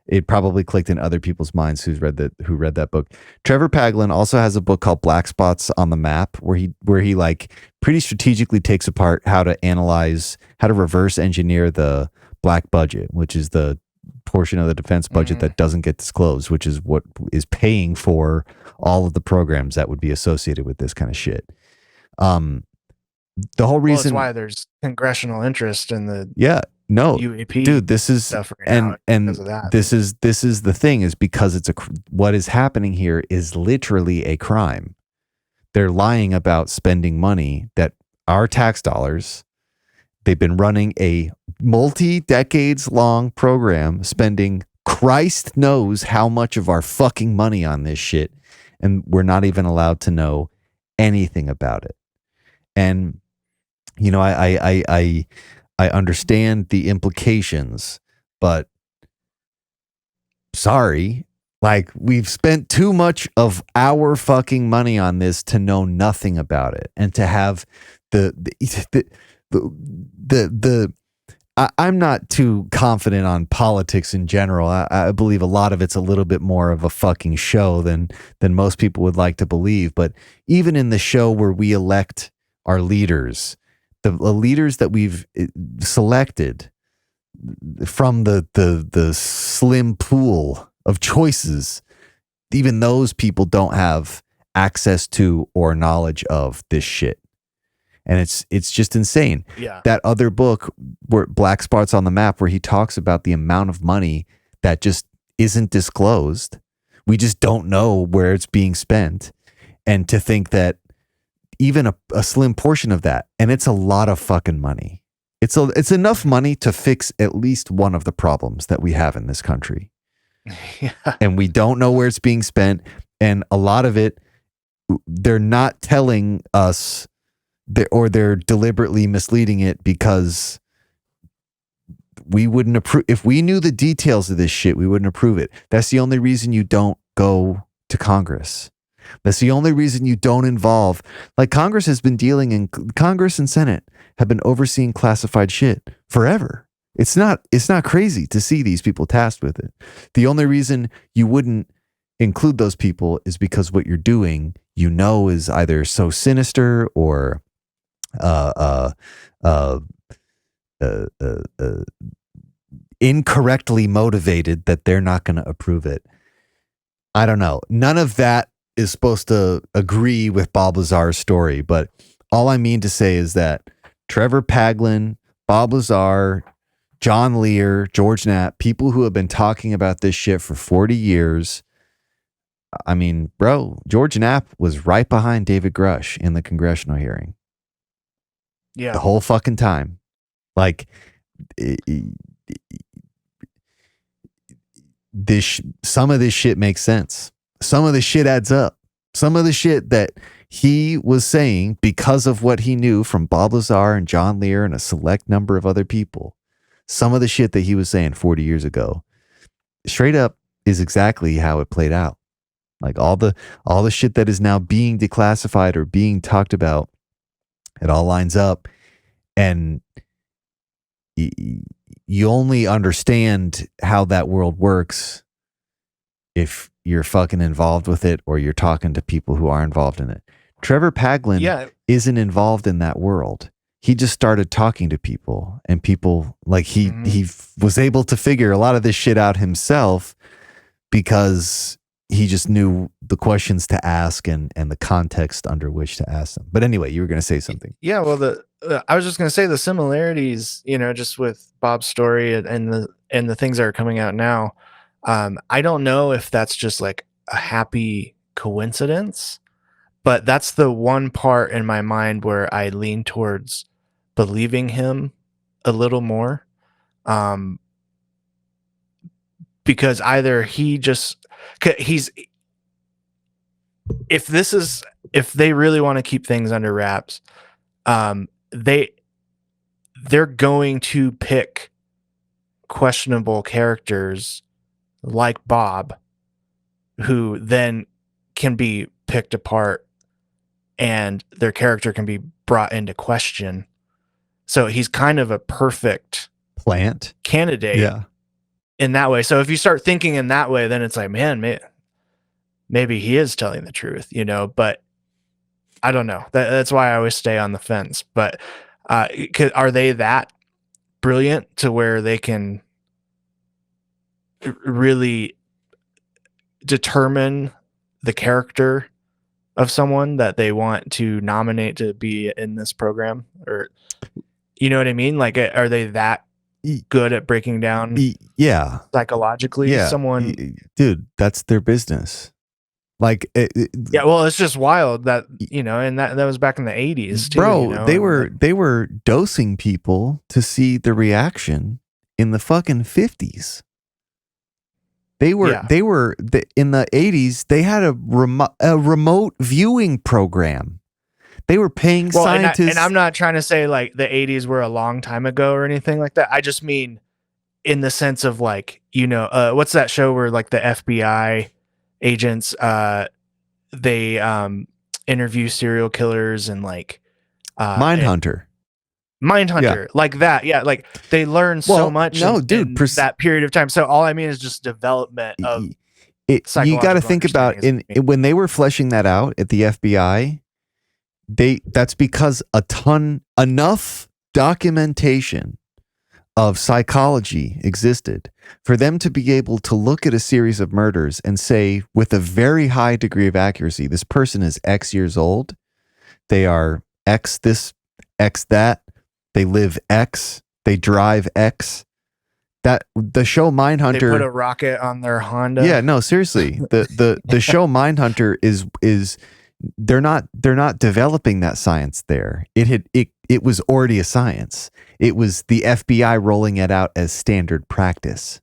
C: It probably clicked in other people's minds who read that book. Trevor Paglen also has a book called Black Spots on the Map, where he like pretty strategically takes apart how to reverse engineer the black budget, which is the portion of the defense budget that doesn't get disclosed, which is what is paying for all of the programs that would be associated with this kind of shit. The whole reason
D: that's why there's congressional interest in the UAP,
C: dude, this is
D: stuff right
C: and
D: now
C: this is the thing is because what is happening here is literally a crime. They're lying about spending money that our tax dollars. They've been running a multi-decades long program, spending Christ knows how much of our fucking money on this shit, and we're not even allowed to know anything about it. And you know, I understand the implications, but sorry, like we've spent too much of our fucking money on this to know nothing about it, and to have I'm not too confident on politics in general. I believe a lot of it's a little bit more of a fucking show than most people would like to believe. But even in the show where we elect our leaders, the leaders that we've selected from the slim pool of choices, even those people don't have access to or knowledge of this shit. And it's just insane.
D: Yeah.
C: That other book, where Black Spots on the Map, where he talks about the amount of money that just isn't disclosed. We just don't know where it's being spent. And to think that even a slim portion of that, and it's a lot of fucking money. It's enough money to fix at least one of the problems that we have in this country.
D: Yeah.
C: And we don't know where it's being spent. And a lot of it, they're not telling us, or they're deliberately misleading it because we wouldn't approve. If we knew the details of this shit, we wouldn't approve it. That's the only reason you don't go to Congress. That's the only reason you don't involve. Like Congress has been dealing in Congress and Senate have been overseeing classified shit forever. It's not crazy to see these people tasked with it. The only reason you wouldn't include those people is because what you're doing, is either so sinister or incorrectly motivated that they're not going to approve it. I don't know. None of that is supposed to agree with Bob Lazar's story, but all I mean to say is that Trevor Paglen, Bob Lazar, John Lear, George Knapp, people who have been talking about this shit for 40 years. I mean, bro, George Knapp was right behind David Grush in the congressional hearing.
D: Yeah.
C: The whole fucking time. Like, some of this shit makes sense. Some of this shit adds up. Some of the shit that he was saying because of what he knew from Bob Lazar and John Lear and a select number of other people, some of the shit that he was saying 40 years ago, straight up is exactly how it played out. Like all the shit that is now being declassified or being talked about, it all lines up. And you only understand how that world works if you're fucking involved with it or you're talking to people who are involved in it. Trevor Paglen isn't involved in that world. He just started talking to people, and people like he was able to figure a lot of this shit out himself because he just knew the questions to ask and the context under which to ask them. But anyway, you were going to say something.
D: Yeah, well, I was just going to say the similarities, just with Bob's story and the things that are coming out now. I don't know if that's just like a happy coincidence, but that's the one part in my mind where I lean towards believing him a little more. Because either he's if they really want to keep things under wraps, they're going to pick questionable characters like Bob, who then can be picked apart and their character can be brought into question. So he's kind of a perfect
C: plant
D: candidate in that way. So if you start thinking in that way, then it's like, man, maybe he is telling the truth, but I don't know. That's why I always stay on the fence. But are they that brilliant to where they can really determine the character of someone that they want to nominate to be in this program? Or, you know what I mean? Like, are they that good at breaking down psychologically someone?
C: Dude, that's their business. Like,
D: well, it's just wild that, and that was back in the 80s too.
C: Bro, they were dosing people to see the reaction in the fucking 50s. They were in the 80s. They had a remote viewing program. They were paying scientists.
D: And I'm not trying to say like the 80s were a long time ago or anything like that. I just mean in the sense of like, what's that show where like the FBI agents, they interview serial killers and like
C: Mindhunter.
D: Like that. Yeah, like they learn so much in that period of time. So all I mean is just development of
C: it. You got to think about when they were fleshing that out at the FBI, that's because enough documentation of psychology existed for them to be able to look at a series of murders and say with a very high degree of accuracy, this person is X years old. They are X this, X that. They live X. They drive X. That the show Mindhunter.
D: They put a rocket on their Honda.
C: Yeah, no, seriously. The show Mindhunter is they're not developing that science there. It was already a science. It was the FBI rolling it out as standard practice.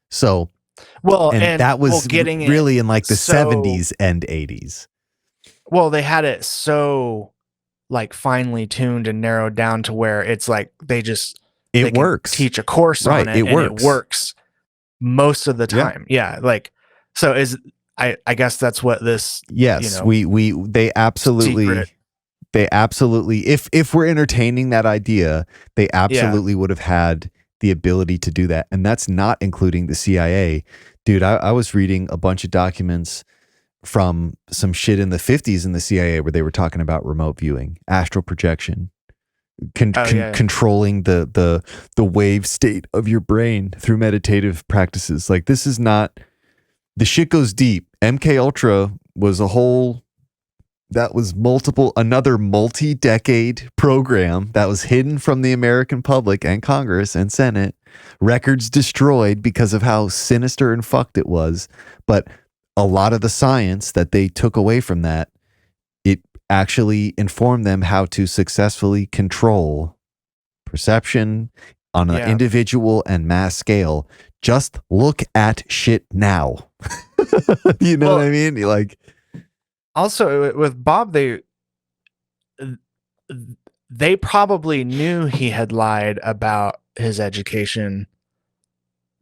C: So and that was getting really in like the 70s and 80s.
D: Well, they had it so like finely tuned and narrowed down to where it's like they
C: works.
D: Teach a course on it. It works most of the time. Yeah. Like, so I guess that's what this.
C: Yes, they absolutely, if we're entertaining that idea, they absolutely would have had the ability to do that. And that's not including the CIA. Dude, I was reading a bunch of documents from some shit in the 50s in the CIA where they were talking about remote viewing, astral projection, controlling the wave state of your brain through meditative practices. Like, this is not, the shit goes deep. MK Ultra was another multi-decade program that was hidden from the American public and Congress and Senate, records destroyed because of how sinister and fucked it was. But a lot of the science that they took away from that, it actually informed them how to successfully control perception on an individual and mass scale. Just look at shit now. You know what I mean? Like,
D: Also with Bob, they probably knew he had lied about his education,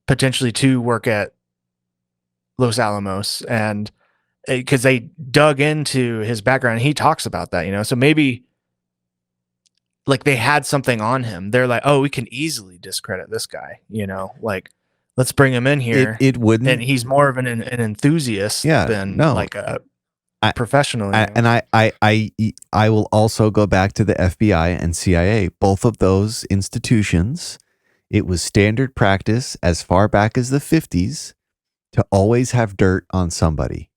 D: potentially to work at Los Alamos, and because they dug into his background. He talks about that, so maybe like they had something on him. They're like, oh, we can easily discredit this guy, like let's bring him in here.
C: It wouldn't,
D: and he's more of an enthusiast than like a professional.
C: I will also go back to the FBI and CIA. Both of those institutions, it was standard practice as far back as the 50s to always have dirt on somebody.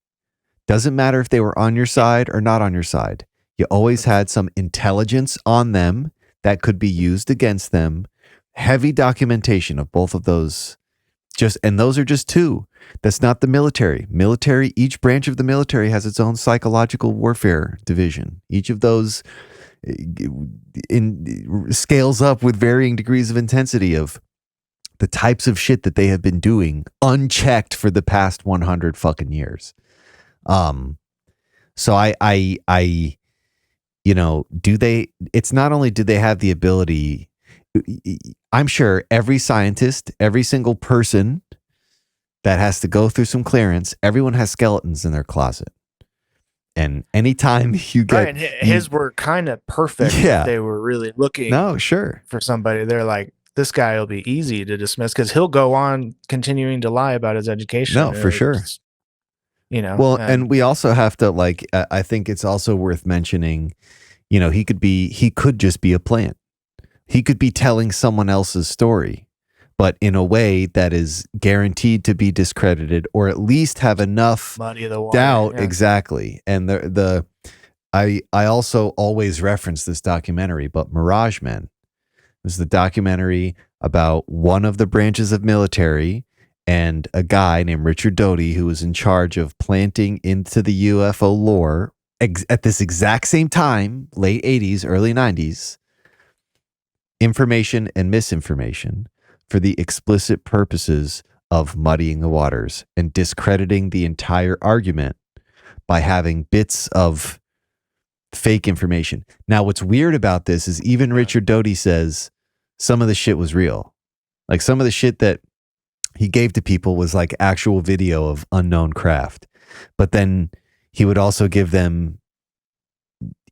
C: Doesn't matter if they were on your side or not on your side. You always had some intelligence on them that could be used against them. Heavy documentation of both of those. And those are just two. That's not the military. Each branch of the military has its own psychological warfare division. Each of those scales up with varying degrees of intensity of the types of shit that they have been doing unchecked for the past 100 fucking years. So it's not only do they have the ability, I'm sure every scientist, every single person that has to go through some clearance, everyone has skeletons in their closet. And anytime you get...
D: Right, and his were kind of perfect.
C: Yeah.
D: If they were really looking for somebody. They're like, this guy will be easy to dismiss because he'll go on continuing to lie about his education.
C: No, for sure. Well, and we also have to I think it's also worth mentioning, he could just be a plant. He could be telling someone else's story, but in a way that is guaranteed to be discredited or at least have enough
D: muddy the water,
C: doubt. Yeah. Exactly. And I also always reference this documentary, but Mirage Men was the documentary about one of the branches of military and a guy named Richard Doty who was in charge of planting into the UFO lore at this exact same time, late 80s, early 90s, information and misinformation for the explicit purposes of muddying the waters and discrediting the entire argument by having bits of fake information. Now, what's weird about this is even Richard Doty says some of the shit was real. Like some of the shit that he gave to people was like actual video of unknown craft. But then he would also give them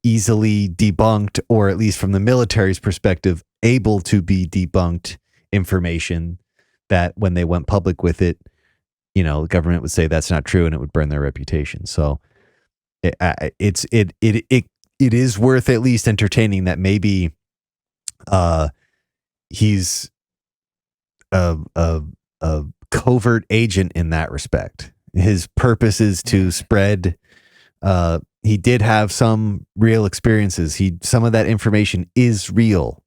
C: easily debunked, or at least from the military's perspective, able to be debunked information that when they went public with it, the government would say that's not true and it would burn their reputation. So it is worth at least entertaining that maybe he's a covert agent in that respect. His purpose is to spread. He did have some real experiences. Some of that information is real,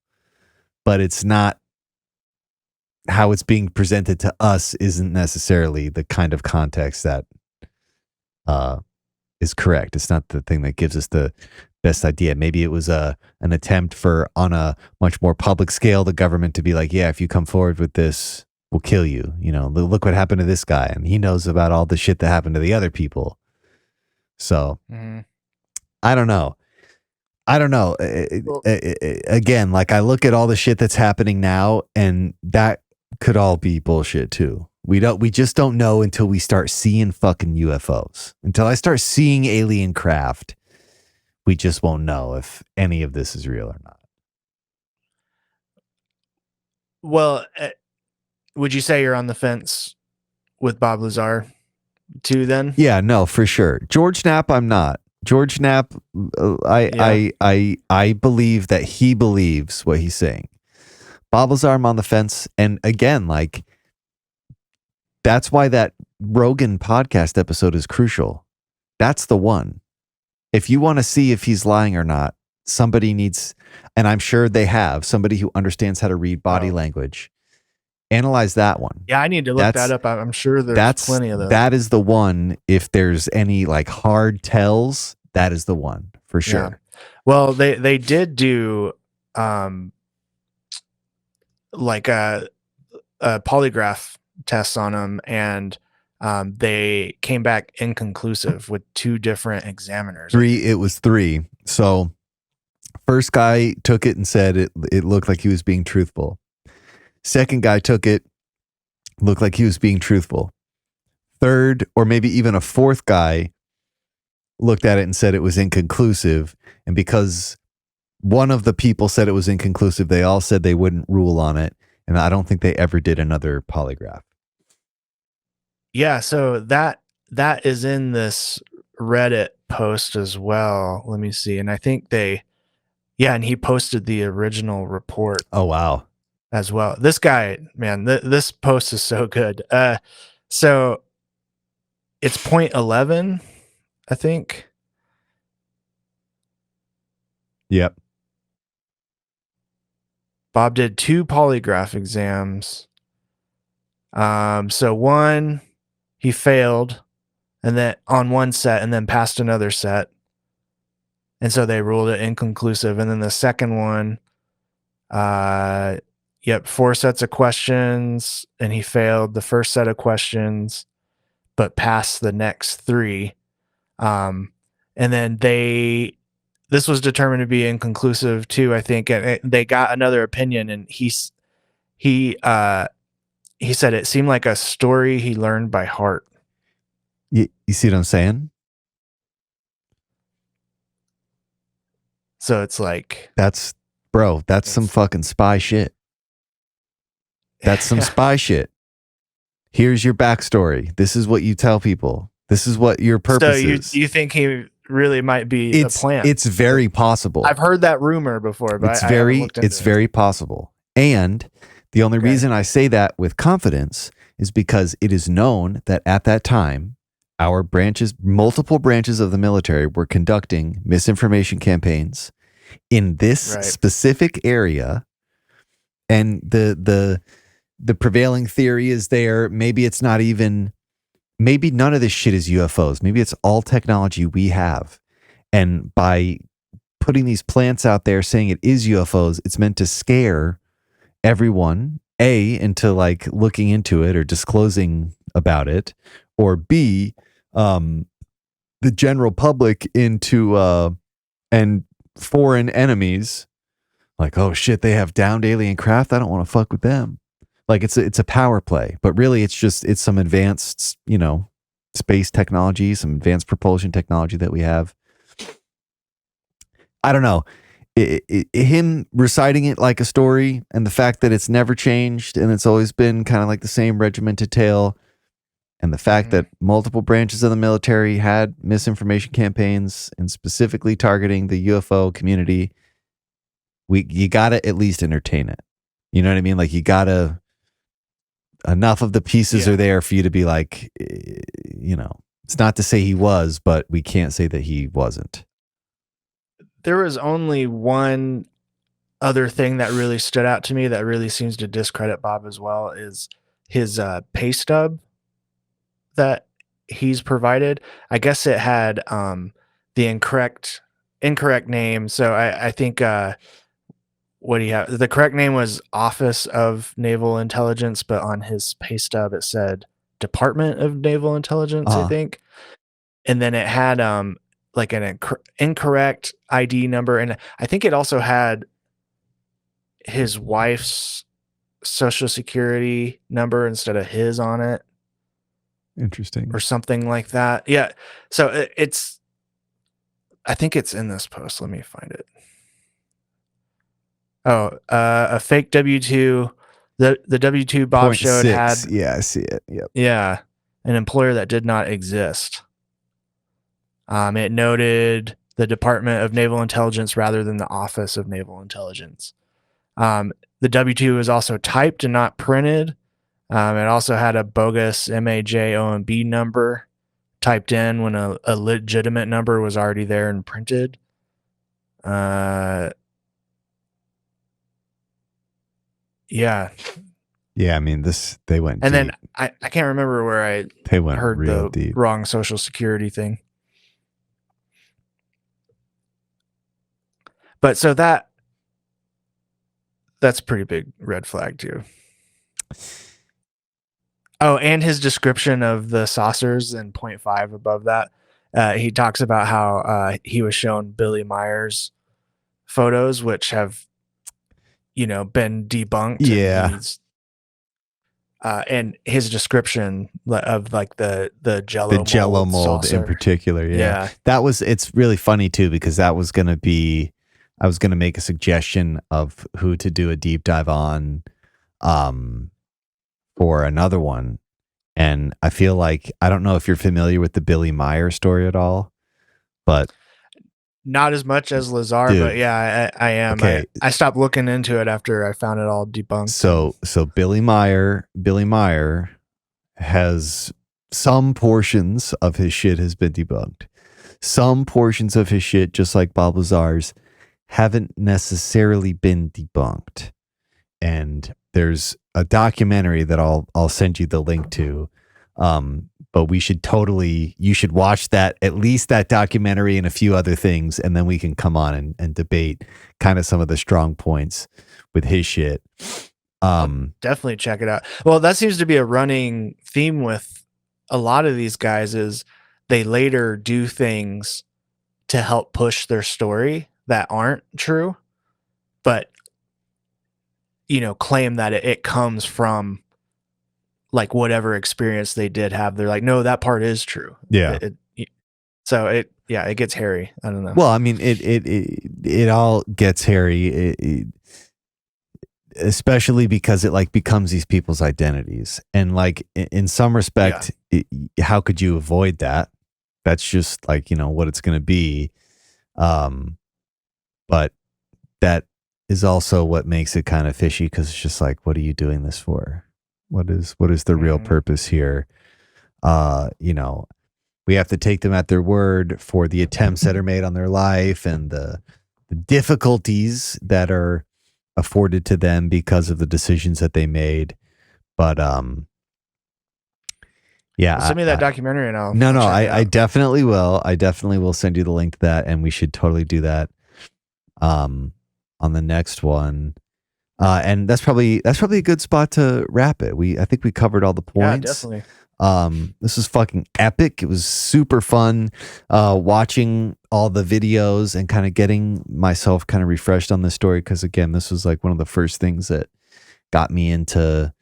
C: but it's not how it's being presented to us. Isn't necessarily the kind of context that is correct. It's not the thing that gives us the best idea. Maybe it was an attempt on a much more public scale, the government to be like, yeah, if you come forward with this, we'll kill you. Look what happened to this guy. And he knows about all the shit that happened to the other people. So I don't know. Again, I look at all the shit that's happening now and that could all be bullshit too. We just don't know until we start seeing fucking UFOs. Until I start seeing alien craft, we just won't know if any of this is real or not.
D: Well, would you say you're on the fence with Bob Lazar too then?
C: Yeah, no, for sure. George Knapp, I'm not. George Knapp, I believe that he believes what he's saying. Bob Lazar, I'm on the fence. And again, that's why that Rogan podcast episode is crucial. That's the one. If you want to see if he's lying or not, somebody needs, and I'm sure they have, somebody who understands how to read body language. Analyze that one.
D: Yeah, I need to look that up. I'm sure there's plenty of those. That
C: is the one. If there's any hard tells, that is the one for sure.
D: Yeah. Well, they did do a polygraph tests on him, and they came back inconclusive with 2 different examiners.
C: It was 3. So first guy took it and said it looked like he was being truthful. Second guy took it, looked like he was being truthful. Third, or maybe even a fourth guy looked at it and said it was inconclusive. And because one of the people said it was inconclusive, they all said they wouldn't rule on it. And I don't think they ever did another polygraph.
D: Yeah, so that is in this Reddit post as well. Let me see. And I think and he posted the original report.
C: Oh, wow.
D: As well. This guy, man, this post is so good. So it's point 11, I think.
C: Yep.
D: Bob did 2 polygraph exams. So one he failed, and then on one set, and then passed another set, and so they ruled it inconclusive. And then the second one, 4 sets of questions, and he failed the first set of questions, but passed the next 3. And then this was determined to be inconclusive too, I think, and they got another opinion, and he said it seemed like a story he learned by heart.
C: You see what I'm saying?
D: So it's like
C: that's some fucking spy shit. That's some spy shit. Here's your backstory. This is what you tell people. This is what your purpose is.
D: So you think he really might be a plant?
C: It's very possible.
D: I've heard that rumor before, but
C: it's very possible. And the only reason I say that with confidence is because it is known that at that time, multiple branches of the military were conducting misinformation campaigns in this specific area. And the prevailing theory is maybe it's not even, maybe none of this shit is UFOs. Maybe it's all technology we have. And by putting these plants out there saying it is UFOs, it's meant to scare everyone, A, into like looking into it or disclosing about it, or B, the general public into and foreign enemies, like, oh shit, they have downed alien craft, I don't want to fuck with them. Like it's a power play, but really it's some advanced, space technology, some advanced propulsion technology that we have. I don't know. Him reciting it like a story, and the fact that it's never changed and it's always been kind of like the same regimented tale, and the fact that multiple branches of the military had misinformation campaigns and specifically targeting the UFO community, you gotta at least entertain it. You know what I mean? Like enough of the pieces are there for you to be like, it's not to say he was, but we can't say that he wasn't.
D: There was only one other thing that really stood out to me that really seems to discredit Bob as well, is his pay stub that he's provided. I guess it had the incorrect name. So I think what do you have? The correct name was Office of Naval Intelligence, but on his pay stub it said Department of Naval Intelligence, I think. And then it had like an incorrect ID number, and I think it also had his wife's social security number instead of his on it.
C: Interesting.
D: Or something like that. Yeah. So I think it's in this post. Let me find it. Oh, a fake W-2. The W-2 Bob showed
C: 0.6.
D: had.
C: Yeah, I see it. Yep.
D: Yeah. An employer that did not exist. It noted the Department of Naval Intelligence rather than the Office of Naval Intelligence. The W-2 was also typed and not printed. It also had a bogus MAJOMB number typed in when a legitimate number was already there and printed. Yeah.
C: Yeah, I mean, they went
D: and
C: deep.
D: then I can't remember where
C: They went
D: heard
C: real
D: the
C: deep.
D: wrong social security thing. But so that's a pretty big red flag too. Oh, and his description of the saucers in 0.5 above that, he talks about how he was shown Billy Myers photos, which have, been debunked.
C: Yeah.
D: And his description of like the Jello
C: mold
D: saucer
C: in particular.
D: Yeah.
C: It's really funny too, because I was going to make a suggestion of who to do a deep dive on, for another one. And I feel like, I don't know if you're familiar with the Billy Meyer story at all, but
D: not as much as Lazar,
C: dude,
D: but yeah, I am.
C: Okay.
D: I stopped looking into it after I found it all debunked.
C: So Billy Meyer has some portions of his shit has been debunked. Some portions of his shit, just like Bob Lazar's, haven't necessarily been debunked. And there's a documentary that I'll send you the link to. But you should watch that, at least that documentary and a few other things, and then we can come on and debate kind of some of the strong points with his shit.
D: Definitely check it out. Well, that seems to be a running theme with a lot of these guys, is they later do things to help push their story that aren't true, but claim that it comes from like whatever experience they did have. They're like, no, that part is true.
C: Yeah.
D: It gets hairy. I don't know.
C: Well, I mean, it all gets hairy, especially because it like becomes these people's identities. And like in some respect, how could you avoid that? That's just like, what it's going to be. But that is also what makes it kind of fishy, because it's just like, what are you doing this for? What is the real purpose here? We have to take them at their word for the attempts that are made on their life and the difficulties that are afforded to them because of the decisions that they made. But yeah,
D: send me that documentary and I'll.
C: No, I definitely will. I definitely will send you the link to that, and we should totally do that on the next one. And that's probably a good spot to wrap it. I think we covered all the points.
D: Yeah, definitely.
C: This was fucking epic. It was super fun watching all the videos and kind of getting myself kind of refreshed on this story, because again, this was like one of the first things that got me into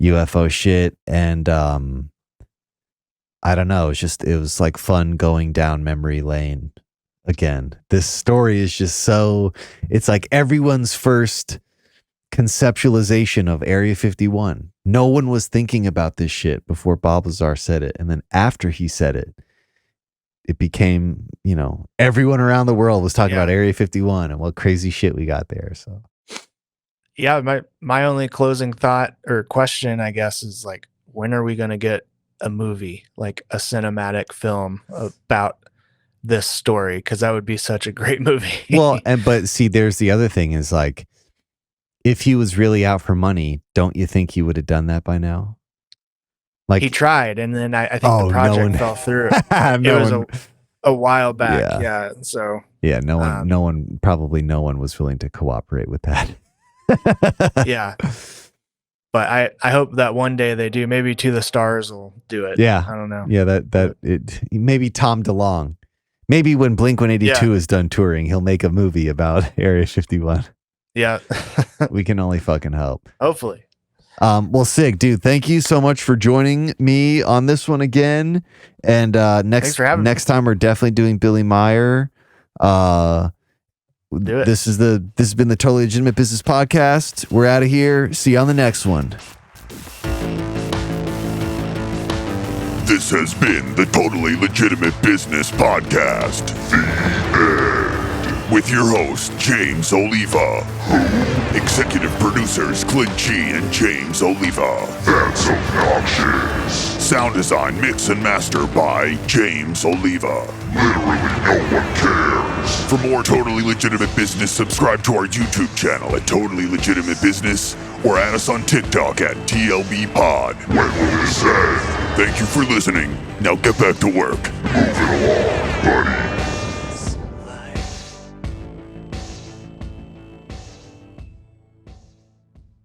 C: UFO shit. And I don't know, it was like fun going down memory lane again. This story is just it's like everyone's first conceptualization of Area 51. No one was thinking about this shit before Bob Lazar said it. And then after he said it, it became, everyone around the world was talking about Area 51 and what crazy shit we got there. So
D: yeah, my only closing thought or question, I guess, is like, when are we going to get a movie, like a cinematic film about this story? Because that would be such a great movie.
C: Well, but see, there's the other thing is like, if he was really out for money, don't you think he would have done that by now? Like,
D: he tried, and then I think the project fell through. It was a while back. Yeah. So
C: no one was willing to cooperate with that.
D: Yeah. But I hope that one day they do. Maybe To the Stars will do it.
C: Yeah.
D: I don't know.
C: Yeah, maybe Tom DeLonge. Maybe when Blink-182 is done touring, he'll make a movie about Area 51.
D: Yeah.
C: We can only fucking hope.
D: Hopefully.
C: Well, Sig, dude, thank you so much for joining me on this one again. And next time we're definitely doing Billy Meyer.
D: Do it.
C: This has been the Totally Legitimate Business Podcast. We're out of here. See you on the next one.
B: This has been the Totally Legitimate Business Podcast. The end. With your host, James Oliva. Executive producers, Clint G and James Oliva.
A: That's obnoxious.
B: Sound design, mix, and master by James Oliva.
A: Literally no one cares.
B: For more Totally Legitimate Business, subscribe to our YouTube channel at Totally Legitimate Business, or add us on TikTok at TLB Pod.
A: When will this end?
B: Thank you for listening. Now get back to work.
A: Move it along, buddy.